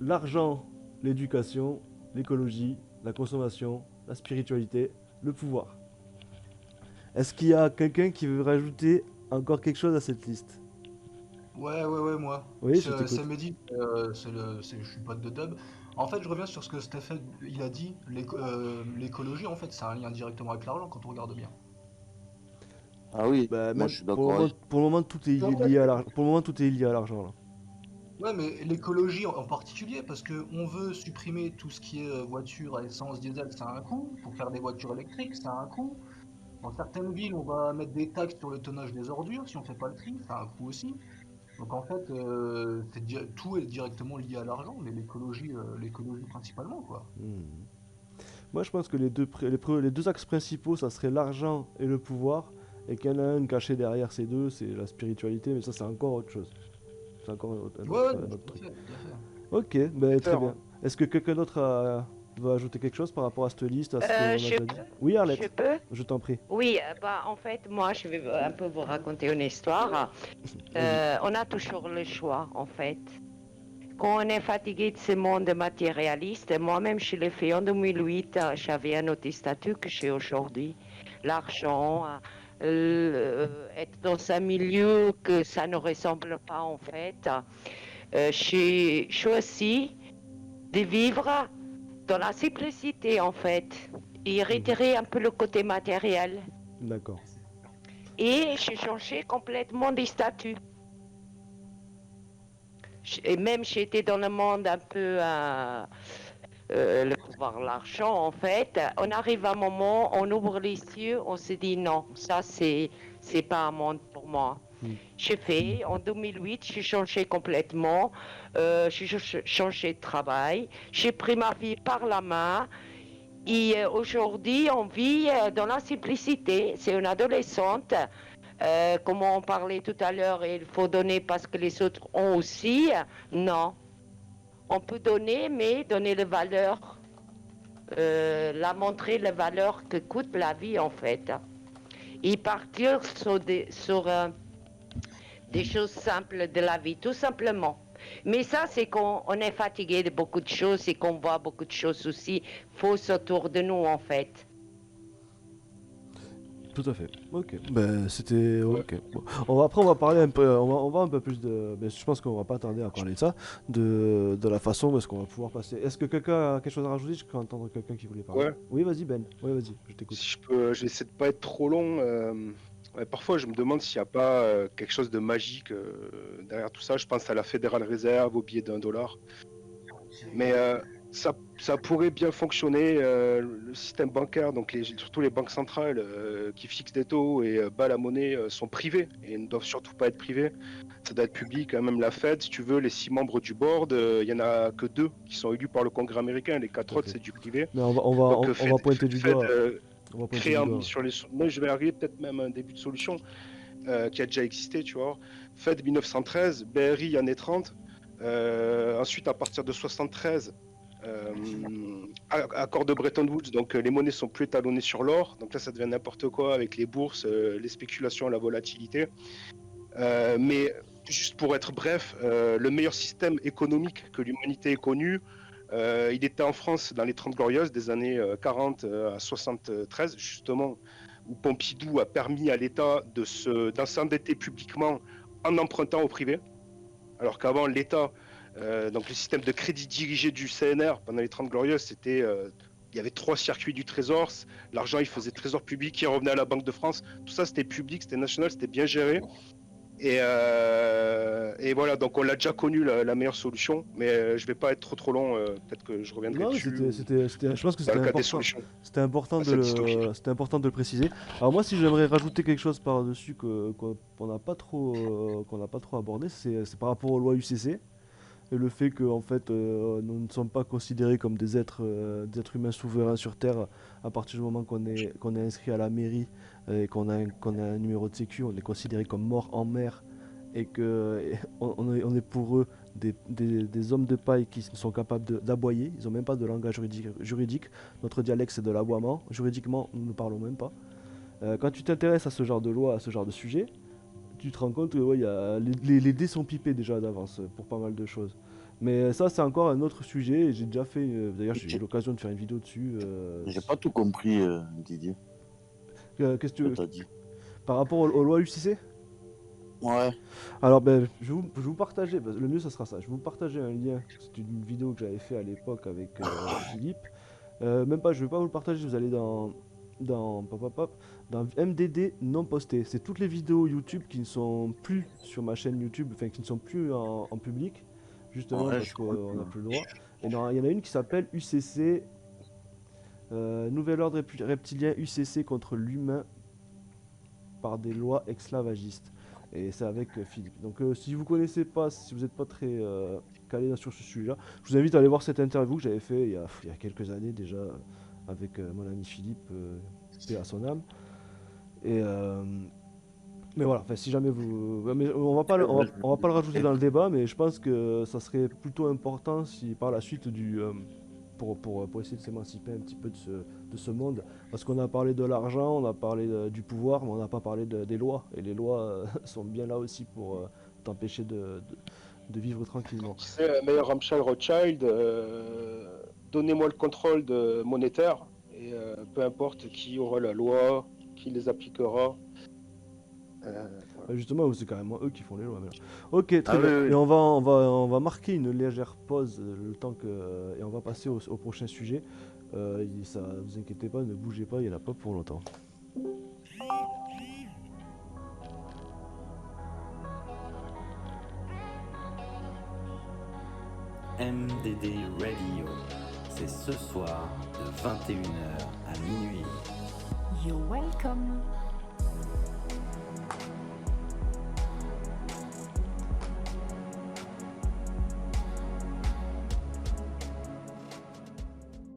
l'argent, l'éducation, l'écologie, la consommation, la spiritualité, le pouvoir. Est-ce qu'il y a quelqu'un qui veut rajouter encore quelque chose à cette liste? Ouais, moi. Oui, je t'écoute. C'est Mehdi, je suis pote de Dub. En fait, je reviens sur ce que Stéphane il a dit. L'écologie, en fait, c'est un lien directement avec l'argent quand on regarde bien. Ah oui, Bah, moi même je suis d'accord. pour le moment, tout est lié à l'argent. Pour le moment, tout est lié à l'argent là. Ouais, mais l'écologie en particulier, parce que on veut supprimer tout ce qui est voiture à essence, diesel, ça a un coût. Pour faire des voitures électriques, ça a un coût. Dans certaines villes, on va mettre des taxes sur le tonnage des ordures. Si on fait pas le tri, ça a un coût aussi. Donc en fait, tout est directement lié à l'argent, mais l'écologie principalement, quoi. Moi, je pense que les deux axes principaux, ça serait l'argent et le pouvoir, et qu'il y en a un caché derrière ces deux, c'est la spiritualité, mais ça, c'est encore autre chose. C'est encore un autre truc. Tout à fait. Ok, ben, très bien. Est-ce que quelqu'un d'autre veut ajouter quelque chose par rapport à cette liste, à ce qu'on a déjà dit? Oui, Arlette, Je peux? je t'en prie. Oui, en fait, moi, je vais un peu vous raconter une histoire. On a toujours le choix, en fait. Quand on est fatigué de ce monde matérialiste, moi-même, je l'ai fait en 2008, j'avais un autre statut que j'ai aujourd'hui. L'argent, être dans un milieu que ça ne ressemble pas, en fait. J'ai choisi de vivre dans la simplicité, en fait, et retirer un peu le côté matériel. D'accord. Et j'ai changé complètement de statut. Et même j'étais dans le monde un peu le pouvoir, l'argent, en fait. On arrive à un moment, on ouvre les yeux, on se dit non, ça c'est pas un monde pour moi. J'ai fait, en 2008, j'ai changé complètement, j'ai changé de travail, j'ai pris ma vie par la main et aujourd'hui on vit dans la simplicité. C'est une adolescente, comme on parlait tout à l'heure, il faut donner parce que les autres ont aussi. Non, on peut donner, mais donner les valeurs, la montrer les valeurs que coûte la vie en fait. Et partir sur des choses simples de la vie, tout simplement. Mais ça, c'est quand on est fatigué de beaucoup de choses et qu'on voit beaucoup de choses aussi fausses autour de nous, en fait. Tout à fait. Ok. Ben c'était ok. Bon. Après on va parler un peu, on va un peu plus de. Ben, je pense qu'on va pas tarder à parler de ça, de la façon dont on va pouvoir passer. Est-ce que quelqu'un a quelque chose à rajouter? Je crois entendre quelqu'un qui voulait parler. Ouais. Oui, vas-y Ben. Oui, vas-y, je t'écoute. Si je peux, j'essaie de pas être trop long. Parfois, je me demande s'il n'y a pas quelque chose de magique derrière tout ça. Je pense à la Fédérale Réserve, au billet d'1 $. Mais ça pourrait bien fonctionner. Le système bancaire, donc surtout les banques centrales qui fixent des taux et la monnaie sont privées et ne doivent surtout pas être privées. Ça doit être public. Hein. Même la Fed, si tu veux, les 6 membres du board, il y en a que 2 qui sont élus par le Congrès américain. Les 4 autres, c'est du privé. Mais on va pointer du doigt. Moi, je vais arriver peut-être même à un début de solution qui a déjà existé, tu vois. Fed 1913, BRI année 30. Ensuite, à partir de 73, accord de Bretton Woods, donc les monnaies sont plus étalonnées sur l'or. Donc là, ça devient n'importe quoi avec les bourses, les spéculations, la volatilité. Mais juste pour être bref, le meilleur système économique que l'humanité ait connu, il était en France dans les 30 Glorieuses des années 40 à 73, justement, où Pompidou a permis à l'État de s'endetter publiquement en empruntant au privé. Alors qu'avant, l'État, donc le système de crédit dirigé du CNR pendant les 30 Glorieuses, c'était, il y avait 3 circuits du Trésor, l'argent il faisait Trésor public, il revenait à la Banque de France, tout ça c'était public, c'était national, c'était bien géré. Et voilà, donc on l'a déjà connu la meilleure solution, mais je vais pas être trop long, peut-être que je reviendrai Non, mais dessus. je pense que dans le cas des c'était solutions. important Cette dystopie. c'était important de le préciser. Alors moi, si j'aimerais rajouter quelque chose par-dessus qu'on n'a pas trop abordé, c'est par rapport aux lois UCC et le fait que en fait, nous ne sommes pas considérés comme des êtres humains souverains sur Terre à partir du moment qu'on est inscrit à la mairie et qu'on a un numéro de sécu, on est considéré comme mort en mer et on est pour eux des hommes de paille qui sont capables d'aboyer. Ils n'ont même pas de langage juridique. Notre dialecte, c'est de l'aboiement. Juridiquement, nous ne parlons même pas. Quand tu t'intéresses à ce genre de loi, à ce genre de sujet, tu te rends compte que les dés sont pipés déjà d'avance pour pas mal de choses. Mais ça, c'est encore un autre sujet. Et j'ai déjà fait. D'ailleurs, j'ai eu l'occasion de faire une vidéo dessus. J'ai pas tout compris, Didier. Qu'est-ce que tu t'as dit? Par rapport aux lois UCC? Ouais. Alors, je vais vous partager, le mieux ça sera ça, je vais vous partager un lien, c'est une vidéo que j'avais fait à l'époque avec Philippe. Même pas, je vais pas vous le partager, vous allez dans MDD non posté. C'est toutes les vidéos YouTube qui ne sont plus sur ma chaîne YouTube, enfin qui ne sont plus en public, justement Ouais, parce qu'on n'a plus le droit. Et il y en a une qui s'appelle UCC, Nouvel ordre reptilien UCC contre l'humain par des lois esclavagistes. Et c'est avec Philippe. Donc si vous connaissez pas, si vous n'êtes pas très calé sur ce sujet-là, je vous invite à aller voir cette interview que j'avais fait il y a quelques années déjà avec mon ami Philippe, paix à son âme. Et mais voilà, si jamais vous, mais on va pas le rajouter dans le débat, mais je pense que ça serait plutôt important si par la suite pour essayer de s'émanciper un petit peu de ce monde. Parce qu'on a parlé de l'argent, on a parlé du pouvoir, mais on n'a pas parlé des lois. Et les lois sont bien là aussi pour t'empêcher de vivre tranquillement. C'est meilleur Ramshay Rothschild, donnez-moi le contrôle monétaire, et peu importe qui aura la loi, qui les appliquera. Justement, c'est carrément eux qui font les lois. Ok, très bien. Et on va marquer une légère pause le temps que et on va passer au prochain sujet. Ça, vous inquiétez pas, ne bougez pas, il n'y en a pas pour longtemps. MDD Radio, c'est ce soir de 21h à minuit. You're welcome.